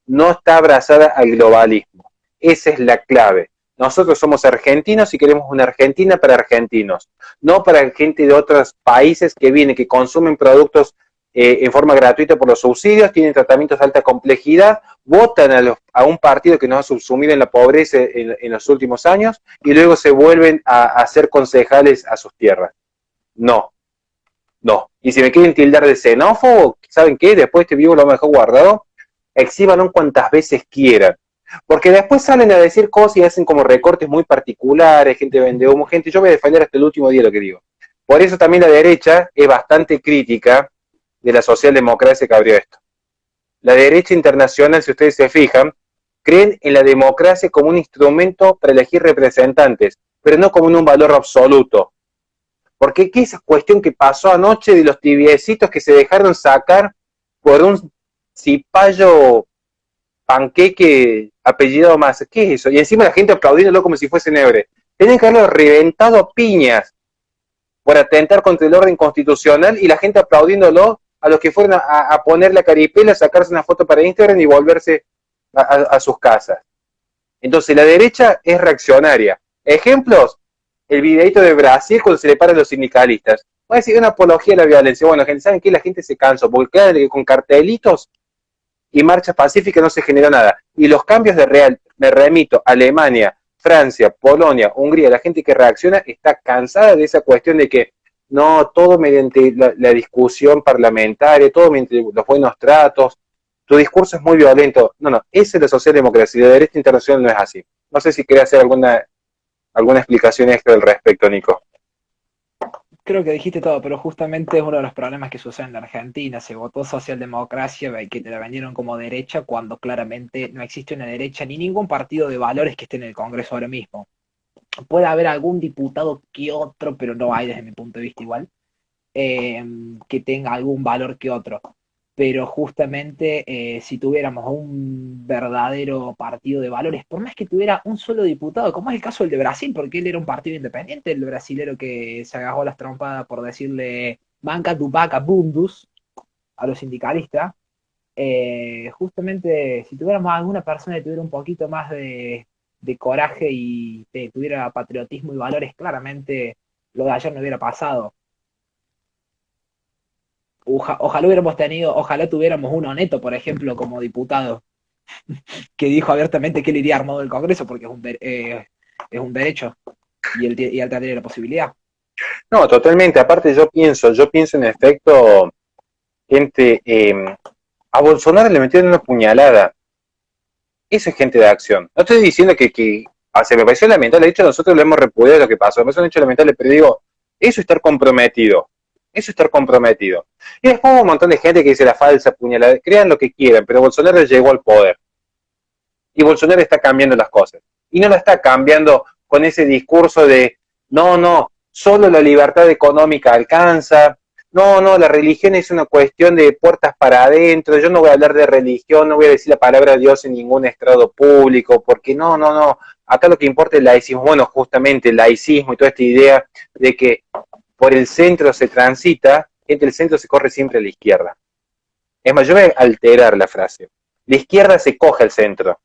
No está abrazada al globalismo. Esa es la clave. Nosotros somos argentinos y queremos una Argentina para argentinos, no para gente de otros países que vienen, que consumen productos en forma gratuita por los subsidios, tienen tratamientos de alta complejidad, votan a un partido que nos ha subsumido en la pobreza en los últimos años y luego se vuelven a ser concejales a sus tierras. No, no. Y si me quieren tildar de xenófobo, ¿saben qué? Después este vivo lo mejor guardado, exhíbanlo cuantas veces quieran. Porque después salen a decir cosas y hacen como recortes muy particulares, gente vende humo, gente, yo voy a defender hasta el último día lo que digo. Por eso también la derecha es bastante crítica de la socialdemocracia que abrió esto. La derecha internacional, si ustedes se fijan, creen en la democracia como un instrumento para elegir representantes, pero no como un valor absoluto. Porque ¿qué es esa cuestión que pasó anoche de los tibiecitos que se dejaron sacar por un cipallo panqueque apellido más? ¿Qué es eso? Y encima la gente aplaudiéndolo como si fuese Nebre. Tienen que haberlo reventado a piñas por atentar contra el orden constitucional y la gente aplaudiéndolo a los que fueron a poner la caripela, sacarse una foto para Instagram y volverse a sus casas. Entonces la derecha es reaccionaria. Ejemplos, el videito de Brasil cuando se le paran los sindicalistas. Voy a decir una apología a la violencia. Bueno, gente, ¿saben qué? La gente se cansó, porque claro que con cartelitos y marchas pacíficas no se generó nada. Y los cambios de real, me remito, Alemania, Francia, Polonia, Hungría, la gente que reacciona está cansada de esa cuestión de que no, todo mediante la discusión parlamentaria, todo mediante los buenos tratos, tu discurso es muy violento. No, no, esa es la socialdemocracia y la derecha internacional no es así. No sé si querés hacer alguna explicación extra al respecto, Nico.
Creo que dijiste todo, pero justamente es uno de los problemas que sucede en la Argentina. Se votó socialdemocracia y que te la vendieron como derecha cuando claramente no existe una derecha ni ningún partido de valores que esté en el Congreso ahora mismo. Puede haber algún diputado que otro, pero no hay desde mi punto de vista igual, que tenga algún valor que otro. Pero justamente si tuviéramos un verdadero partido de valores, por más que tuviera un solo diputado, como es el caso del de Brasil, porque él era un partido independiente, el brasilero que se agarró las trompadas por decirle banca tu vaca bundus a los sindicalistas, justamente si tuviéramos alguna persona que tuviera un poquito más de coraje y tuviera patriotismo y valores, claramente lo de ayer no hubiera pasado. Ojalá hubiéramos tenido, ojalá tuviéramos un Oneto, por ejemplo, como diputado, que dijo abiertamente que él iría armado del Congreso porque es un derecho y él tendría la posibilidad.
No, totalmente. Aparte yo pienso en efecto, gente, a Bolsonaro le metieron una puñalada. Eso es gente de acción. No estoy diciendo que se me pareció lamentable. De hecho, nosotros lo hemos repudiado lo que pasó. Me pareció un hecho lamentable, pero digo, eso es estar comprometido. Eso es estar comprometido. Y después hubo un montón de gente que dice la falsa puñalada. Crean lo que quieran, pero Bolsonaro llegó al poder. Y Bolsonaro está cambiando las cosas. Y no la está cambiando con ese discurso de, no, no, solo la libertad económica alcanza, no, no, la religión es una cuestión de puertas para adentro, yo no voy a hablar de religión, no voy a decir la palabra Dios en ningún estrado público, porque no, no, no, acá lo que importa es el laicismo, bueno, justamente el laicismo y toda esta idea de que por el centro se transita, entre el centro se corre siempre a la izquierda. Es más, yo voy a alterar la frase. La izquierda se coge al centro.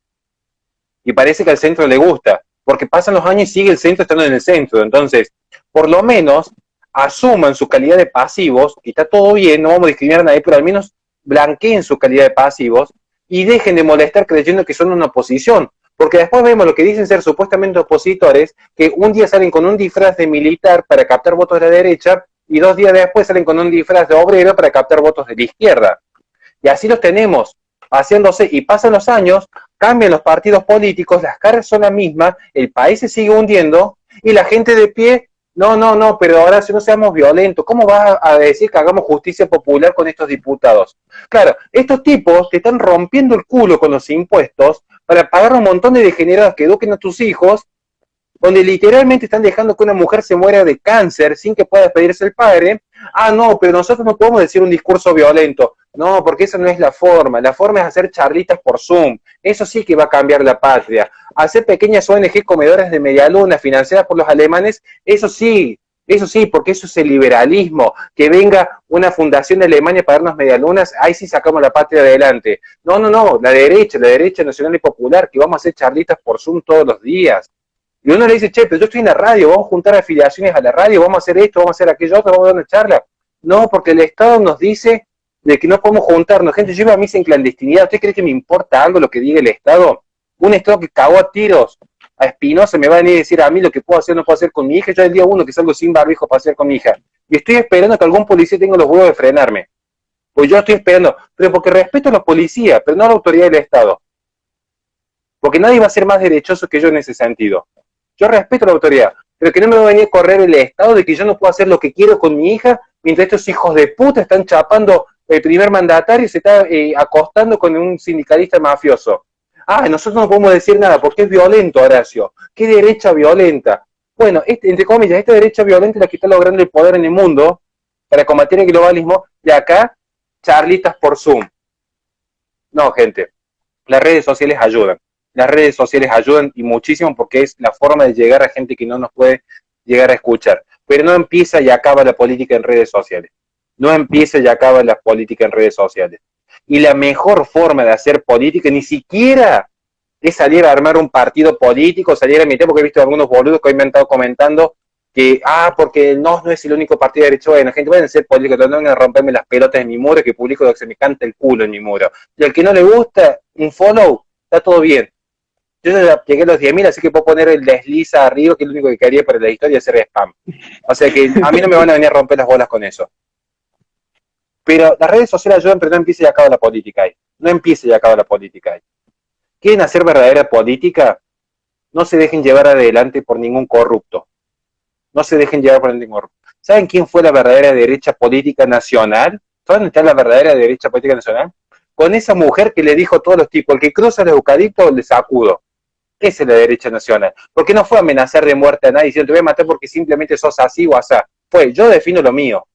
Y parece que al centro le gusta, porque pasan los años y sigue el centro estando en el centro. Entonces, por lo menos, asuman su calidad de pasivos, que está todo bien, no vamos a discriminar a nadie, pero al menos blanqueen su calidad de pasivos y dejen de molestar creyendo que son una oposición. Porque después vemos lo que dicen ser supuestamente opositores, que un día salen con un disfraz de militar para captar votos de la derecha y 2 días después salen con un disfraz de obrero para captar votos de la izquierda. Y así los tenemos haciéndose, y pasan los años, cambian los partidos políticos, las caras son las mismas, el país se sigue hundiendo y la gente de pie, no, no, no, pero ahora si no seamos violentos, ¿cómo vas a decir que hagamos justicia popular con estos diputados? Claro, estos tipos te están rompiendo el culo con los impuestos para pagar un montón de degenerados que eduquen a tus hijos, donde literalmente están dejando que una mujer se muera de cáncer sin que pueda despedirse el padre. Ah, no, pero nosotros no podemos decir un discurso violento. No, porque esa no es la forma. La forma es hacer charlitas por Zoom. Eso sí que va a cambiar la patria. Hacer pequeñas ONG comedoras de medialuna financiadas por los alemanes, eso sí, porque eso es el liberalismo. Que venga una fundación de Alemania para darnos medialunas, ahí sí sacamos la patria adelante. No, no, no, la derecha nacional y popular, que vamos a hacer charlitas por Zoom todos los días. Y uno le dice, che, pero yo estoy en la radio, vamos a juntar afiliaciones a la radio, vamos a hacer esto, vamos a hacer aquello otro, vamos a dar una charla. No, porque el Estado nos dice de que no podemos juntarnos. Gente, yo iba a misa en clandestinidad. ¿Usted cree que me importa algo lo que diga el Estado? Un Estado que cagó a tiros a Espinosa me va a venir a decir a mí lo que puedo hacer o no puedo hacer con mi hija. Yo el día 1 que salgo sin barbijo para hacer con mi hija. Y estoy esperando que algún policía tenga los huevos de frenarme. Pues yo estoy esperando, pero porque respeto a los policías, pero no a la autoridad del Estado. porque nadie va a ser más derechoso que yo en ese sentido. Yo respeto la autoridad, pero que no me va a venir a correr el Estado de que yo no puedo hacer lo que quiero con mi hija, mientras estos hijos de puta están chapando el primer mandatario y se está acostando con un sindicalista mafioso. Ah, nosotros no podemos decir nada porque es violento, Horacio. ¿Qué derecha violenta? Bueno, entre comillas, esta derecha violenta es la que está logrando el poder en el mundo para combatir el globalismo, y acá, charlitas por Zoom. No, gente, las redes sociales ayudan. Las redes sociales ayudan y muchísimo porque es la forma de llegar a gente que no nos puede llegar a escuchar. Pero no empieza y acaba la política en redes sociales. No empieza y acaba la política en redes sociales. Y la mejor forma de hacer política ni siquiera es salir a armar un partido político, salir a meter, porque he visto algunos boludos que hoy me han estado comentando que, porque no es el único partido de derecho. Bueno, gente, vayan a ser políticos, no van a romperme las pelotas en mi muro, que publico lo que se me canta el culo en mi muro. Y al que no le gusta, un follow, está todo bien. Yo ya llegué a los 10.000, así que puedo poner el desliza arriba, que es lo único que quería para la historia, hacer spam. O sea que a mí no me van a venir a romper las bolas con eso. Pero las redes sociales ayudan, pero no empieza y acaba la política ahí. No empieza y acaba la política ahí. ¿Quieren hacer verdadera política? No se dejen llevar adelante por ningún corrupto. No se dejen llevar por ningún corrupto. ¿Saben quién fue la verdadera derecha política nacional? ¿Saben dónde está la verdadera derecha política nacional? Con esa mujer que le dijo a todos los tipos, el que cruza el eucalipto le sacudo. Esa es la derecha nacional. Porque no fue amenazar de muerte a nadie diciendo te voy a matar porque simplemente sos así o asá. Fue, yo defino lo mío.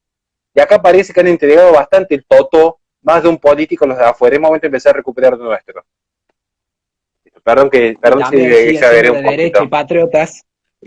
Y acá parece que han entregado bastante el toto, más de un político los de afuera. Es momento de empezar a recuperar lo nuestro.
Y
Perdón si
también sigue
exageré
siendo
un
de derecha y
poquito.
patriotas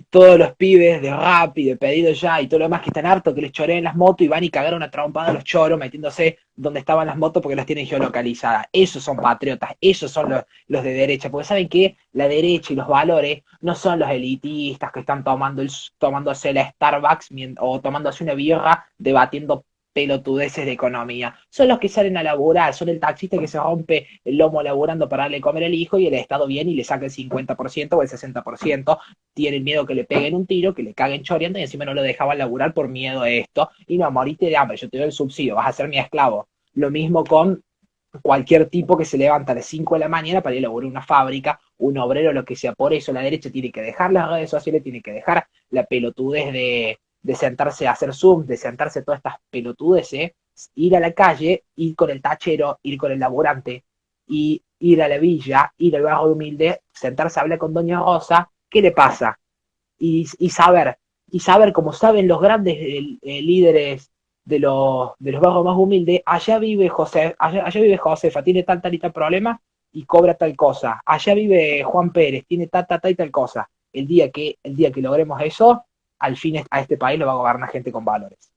todos los pibes de rap y de pedido ya y todo lo demás que están hartos que les choreen las motos y van y cagar una trompada a los choros metiéndose donde estaban las motos porque las tienen geolocalizadas. Esos son patriotas, esos son los de derecha, porque saben que la derecha y los valores no son los elitistas que están tomándose la Starbucks o tomándose una birra debatiendo pelotudeces de economía. Son los que salen a laburar, son el taxista que se rompe el lomo laburando para darle comer al hijo y el Estado viene y le saca el 50% o el 60%, tienen miedo que le peguen un tiro, que le caguen choreando y encima no lo dejaban laburar por miedo a esto. Y no, moriste de hambre, yo te doy el subsidio, vas a ser mi esclavo. Lo mismo con cualquier tipo que se levanta a las 5 de la mañana para ir a laburar una fábrica, un obrero, lo que sea. Por eso la derecha tiene que dejar las redes sociales, tiene que dejar la pelotudez de sentarse a hacer Zoom, de sentarse a todas estas pelotudes, ir a la calle, ir con el tachero, ir con el laburante, y ir a la villa, ir al barrio humilde, sentarse a hablar con Doña Rosa, ¿qué le pasa? Y saber, como saben los grandes líderes de los barrios más humildes, allá vive José, allá vive Josefa, tiene tal y tal problema y cobra tal cosa. Allá vive Juan Pérez, tiene tal y tal cosa. El día que logremos eso, al fin a este país lo va a gobernar gente con valores.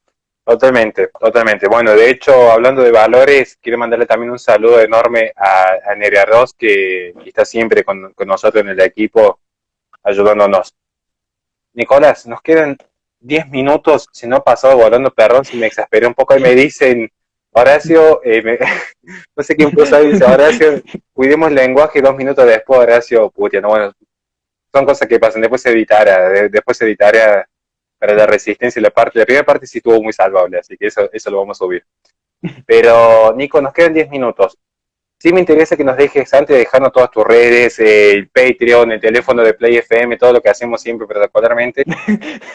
Totalmente, totalmente. Bueno, de hecho, hablando de valores, quiero mandarle también un saludo enorme a Nerea Ross, que está siempre con nosotros en el equipo, ayudándonos. Nicolás, nos quedan 10 minutos, si no ha pasado volando, perdón si me exasperé un poco, y me dicen, Horacio, no sé quién puso ahí, dice, Horacio, cuidemos el lenguaje, 2 minutos después, Horacio, putia, no, bueno, son cosas que pasan, después se editará para la resistencia y la primera parte sí estuvo muy salvable, así que eso lo vamos a subir. Pero, Nico, nos quedan 10 minutos. Sí me interesa que nos dejes, antes de dejarnos todas tus redes, el Patreon, el teléfono de Play FM, todo lo que hacemos siempre protocolarmente,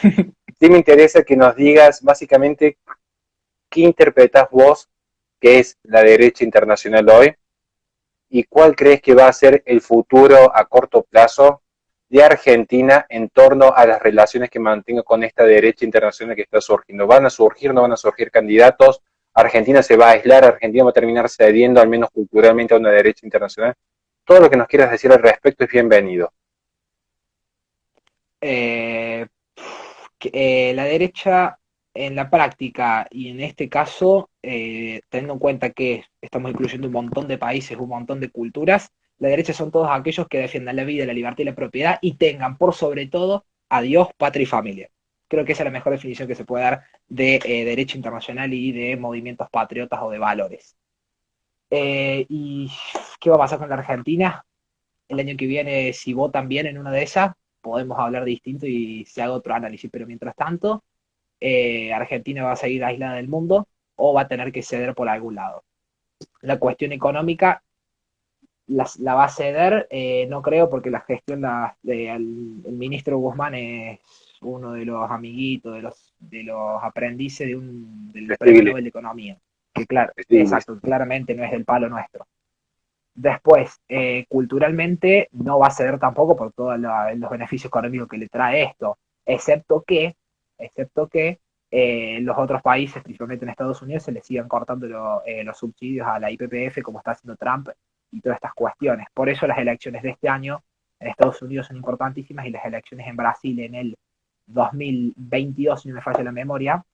sí me interesa que nos digas básicamente qué interpretas vos que es la derecha internacional hoy y cuál crees que va a ser el futuro a corto plazo de Argentina en torno a las relaciones que mantenga con esta derecha internacional que está surgiendo. ¿Van a surgir, no van a surgir candidatos? ¿Argentina se va a aislar? ¿Argentina va a terminar cediendo, al menos culturalmente, a una derecha internacional? Todo lo que nos quieras decir al respecto es bienvenido.
Eh, la derecha en la práctica y en este caso, teniendo en cuenta que estamos incluyendo un montón de países, un montón de culturas, la derecha son todos aquellos que defiendan la vida, la libertad y la propiedad y tengan por sobre todo a Dios, patria y familia. Creo que esa es la mejor definición que se puede dar de derecha internacional y de movimientos patriotas o de valores. ¿Y qué va a pasar con la Argentina? El año que viene, si votan bien en una de esas, podemos hablar distinto y se haga otro análisis, pero mientras tanto, Argentina va a seguir aislada del mundo o va a tener que ceder por algún lado. La cuestión económica la va a ceder, no creo, porque la gestión el ministro Guzmán es uno de los amiguitos, de los aprendices del Premio
Stiglitz,
Nobel de Economía, que claro,
Stiglitz.
exacto, claramente no es del palo nuestro. Después, culturalmente no va a ceder tampoco por todos los beneficios económicos que le trae esto, excepto que los otros países, principalmente en Estados Unidos, se les sigan cortando los subsidios a la IPPF como está haciendo Trump y todas estas cuestiones. Por eso las elecciones de este año en Estados Unidos son importantísimas y las elecciones en Brasil en el 2022, si no me falla la memoria,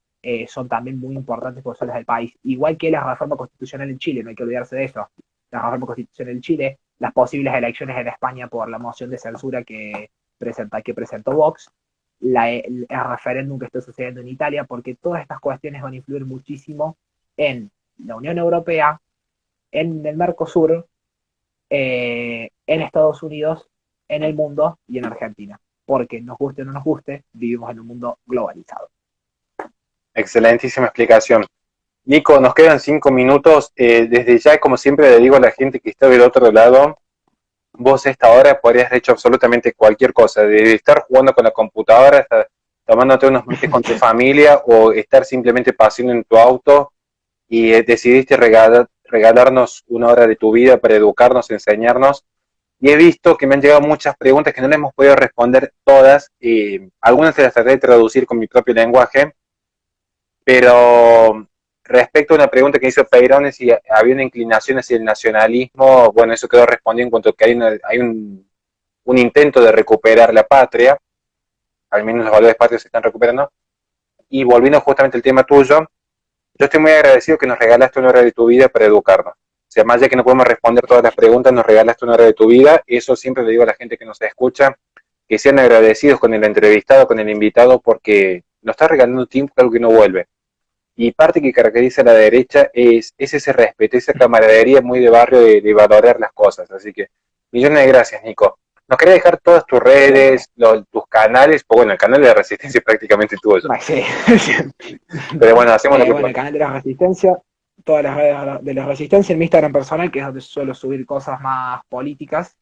son también muy importantes porque son las del país. Igual que la reforma constitucional en Chile, no hay que olvidarse de eso. La reforma constitucional en Chile, las posibles elecciones en España por la moción de censura que presentó Vox, el referéndum que está sucediendo en Italia, porque todas estas cuestiones van a influir muchísimo en la Unión Europea, en el Mercosur, en Estados Unidos, en el mundo y en Argentina. Porque nos guste o no nos guste, vivimos en un mundo globalizado.
Excelentísima explicación. Nico, nos quedan 5 minutos. Desde ya, como siempre le digo a la gente que está del otro lado, vos a esta hora podrías haber hecho absolutamente cualquier cosa, de estar jugando con la computadora hasta tomándote unos mates con tu familia o estar simplemente paseando en tu auto y decidiste regalarnos 1 hora de tu vida para educarnos, enseñarnos. Y he visto que me han llegado muchas preguntas que no le hemos podido responder todas. Algunas se las traté de traducir con mi propio lenguaje, pero respecto a una pregunta que hizo Peirón, si había una inclinación hacia el nacionalismo, bueno, eso quedó respondido en cuanto a que hay un intento de recuperar la patria, al menos los valores patrios se están recuperando. Y volviendo justamente al tema tuyo, yo estoy muy agradecido que nos regalaste 1 hora de tu vida para educarnos. O sea, más allá que no podemos responder todas las preguntas, nos regalaste 1 hora de tu vida. Eso siempre le digo a la gente que nos escucha, que sean agradecidos con el entrevistado, con el invitado, porque nos está regalando tiempo, algo que no vuelve. Y parte que caracteriza a la derecha es ese respeto, esa camaradería muy de barrio de valorar las cosas. Así que millones de gracias, Nico. Nos quería dejar todas tus redes, tus canales, pues bueno, el canal de la Resistencia es prácticamente tuyo.
Sí.
Pero bueno, hacemos lo que
Bueno, el
podemos.
canal de la Resistencia, todas las redes de la Resistencia, en mi Instagram personal, que es donde suelo subir cosas más políticas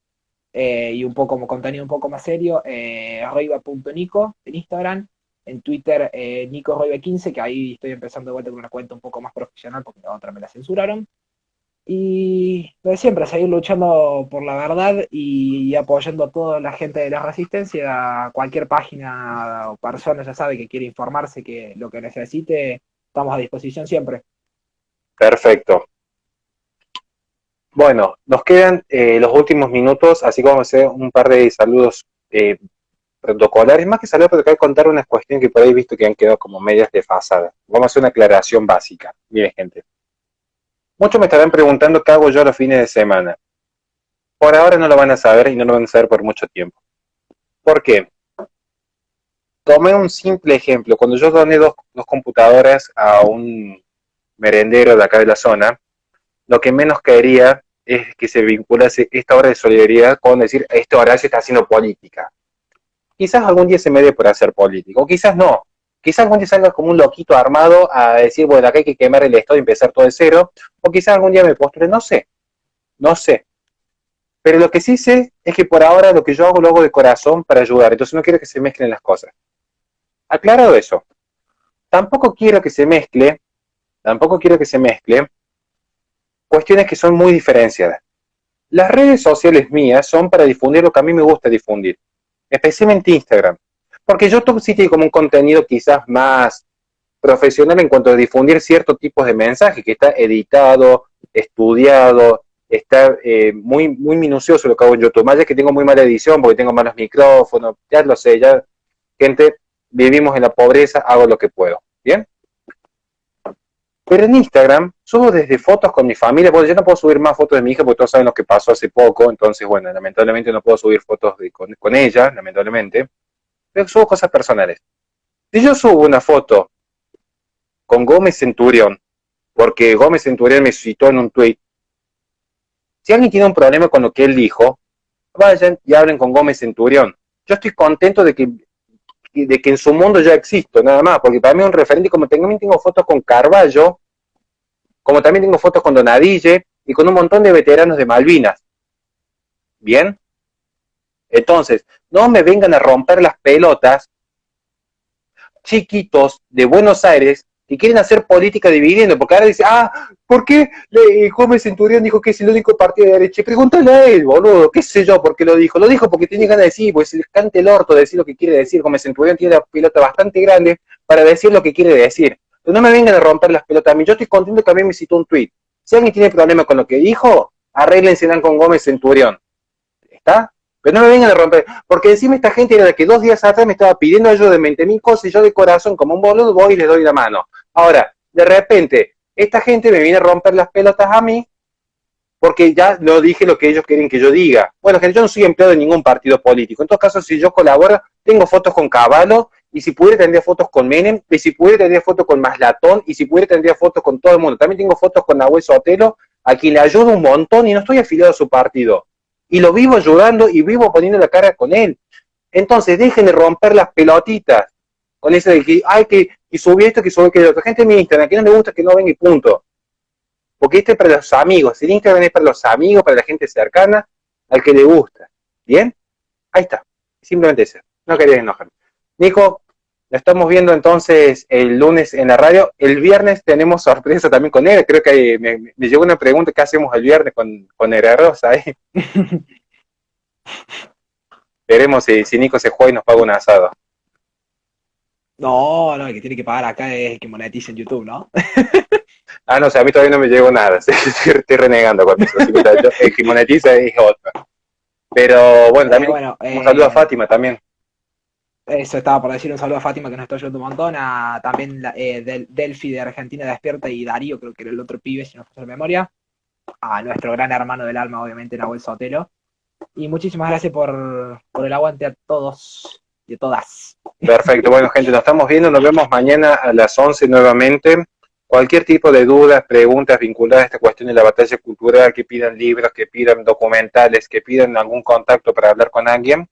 y un poco como contenido un poco más serio, roiba.nico en Instagram, en Twitter Nico Roiba15, que ahí estoy empezando de vuelta con una cuenta un poco más profesional porque la otra me la censuraron. Y lo de siempre, seguir luchando por la verdad y apoyando a toda la gente de la Resistencia, cualquier página o persona ya sabe que quiere informarse, que lo que necesite, estamos a disposición siempre.
Perfecto. Bueno, nos quedan los últimos minutos, así que vamos a hacer un par de saludos protocolares, más que saludos, pero hay que contar unas cuestiones que por ahí he visto que han quedado como medias desfasadas. Vamos a hacer una aclaración básica. Miren, gente. Muchos me estarán preguntando qué hago yo los fines de semana. Por ahora no lo van a saber y no lo van a saber por mucho tiempo. ¿Por qué? Tomé un simple ejemplo. Cuando yo doné dos computadoras a un merendero de acá de la zona, lo que menos quería es que se vinculase esta hora de solidaridad con decir, esta hora se está haciendo política. Quizás algún día se me dé por hacer política, o quizás no. Quizás algún día salga como un loquito armado a decir, bueno, acá hay que quemar el Estado y empezar todo de cero, o quizás algún día me postule, no sé, no sé. Pero lo que sí sé es que por ahora lo que yo hago lo hago de corazón para ayudar, entonces no quiero que se mezclen las cosas. Aclarado eso, tampoco quiero que se mezcle, tampoco quiero que se mezcle cuestiones que son muy diferenciadas. Las redes sociales mías son para difundir lo que a mí me gusta difundir, especialmente Instagram. Porque YouTube sí tiene como un contenido quizás más profesional en cuanto a difundir ciertos tipos de mensajes, que está editado, estudiado, está muy, muy minucioso lo que hago en YouTube. Más allá que tengo muy mala edición porque tengo malos micrófonos, ya lo sé, ya, gente, vivimos en la pobreza, hago lo que puedo. ¿Bien? Pero en Instagram subo desde fotos con mi familia, porque yo no puedo subir más fotos de mi hija porque todos saben lo que pasó hace poco, entonces bueno, lamentablemente no puedo subir fotos con ella, lamentablemente, pero subo cosas personales. Si yo subo una foto con Gómez Centurión, porque Gómez Centurión me citó en un tweet, si alguien tiene un problema con lo que él dijo, vayan y hablen con Gómez Centurión. Yo estoy contento de que en su mundo ya existo, nada más, porque para mí es un referente, como también tengo fotos con Carballo, como también tengo fotos con Donadille y con un montón de veteranos de Malvinas. ¿Bien? Entonces, no me vengan a romper las pelotas chiquitos de Buenos Aires que quieren hacer política dividiendo, porque ahora dice, ¿por qué Gómez Centurión dijo que es el único partido de derecha? Pregúntale a él, boludo, qué sé yo por qué lo dijo. Lo dijo porque tiene ganas de decir, pues se le cante el orto de decir lo que quiere decir. Gómez Centurión tiene la pelota bastante grande para decir lo que quiere decir. Pero no me vengan a romper las pelotas a mí. Yo estoy contento que a mí me citó un tweet. Si alguien tiene problema con lo que dijo, arréglense con Gómez Centurión. ¿Está? Pero no me vengan a romper, porque encima esta gente era la que 2 días atrás me estaba pidiendo ayuda de 20.000 cosas y yo de corazón, como un boludo, voy y les doy la mano. Ahora, de repente, esta gente me viene a romper las pelotas a mí porque ya lo dije lo que ellos quieren que yo diga. Bueno, que yo no soy empleado de ningún partido político. En todo caso, si yo colaboro, tengo fotos con Cavallo, y si pudiera tendría fotos con Menem, y si pudiera tendría fotos con Maslatón, y si pudiera tendría fotos con todo el mundo. También tengo fotos con Nahuel Sotelo, a quien le ayudo un montón y no estoy afiliado a su partido. Y lo vivo ayudando y vivo poniendo la cara con él. Entonces, dejen de romper las pelotitas con eso de que subí esto, que subí aquello. Otra gente en mi Instagram, que no le gusta, que no venga y punto. Porque este es para los amigos, el Instagram es para los amigos, para la gente cercana, al que le gusta. ¿Bien? Ahí está. Simplemente eso. No quería enojarme. Nico, lo estamos viendo entonces el lunes en la radio. El viernes tenemos sorpresa también con él. Creo que me llegó una pregunta: ¿qué hacemos el viernes con Herreros ahí? Veremos si Nico se juega y nos paga un asado.
No, el que tiene que pagar acá es el que monetice en YouTube, ¿no?
No, o sea, a mí todavía no me llegó nada. Estoy renegando con eso. Así que, el que monetiza es otro. Pero bueno, también un saludo a Fátima también.
Eso estaba por decir, un saludo a Fátima, que nos está ayudando un montón, a también Delphi de Argentina Despierta y Darío, creo que era el otro pibe, si no fue la memoria, a nuestro gran hermano del alma, obviamente, Nahuel Sotelo. Y muchísimas gracias por el aguante a todos y a todas.
Perfecto, bueno gente, nos estamos viendo, nos vemos mañana a las 11 nuevamente. Cualquier tipo de dudas, preguntas vinculadas a esta cuestión de la batalla cultural, que pidan libros, que pidan documentales, que pidan algún contacto para hablar con alguien,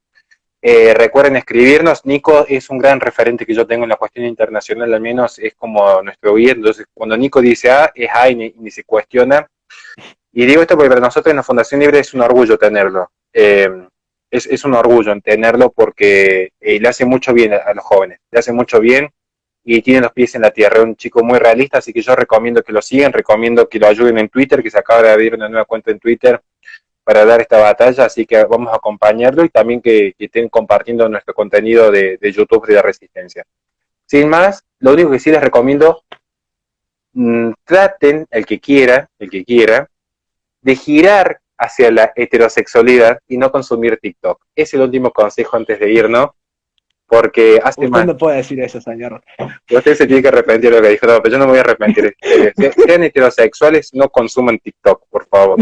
recuerden escribirnos. Nico es un gran referente que yo tengo en la cuestión internacional, al menos es como nuestro guía. Entonces, cuando Nico dice A, es A y ni se cuestiona. Y digo esto porque para nosotros en la Fundación Libre es un orgullo tenerlo. Es un orgullo en tenerlo porque le hace mucho bien a los jóvenes, le hace mucho bien y tiene los pies en la tierra. Es un chico muy realista, así que yo recomiendo que lo sigan, recomiendo que lo ayuden en Twitter, que se acaba de abrir una nueva cuenta en Twitter para dar esta batalla, así que vamos a acompañarlo y también que estén compartiendo nuestro contenido de YouTube de la Resistencia. Sin más, lo único que sí les recomiendo, traten, el que quiera, de girar hacia la heterosexualidad y no consumir TikTok. Es el último consejo antes de irnos, porque hace
Usted
mal.
no puede decir eso, señor.
Usted se tiene que arrepentir de lo que dijo, no, pero yo no me voy a arrepentir. Sean heterosexuales, no consuman TikTok, por favor.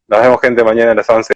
Nos vemos, gente, mañana a las 11.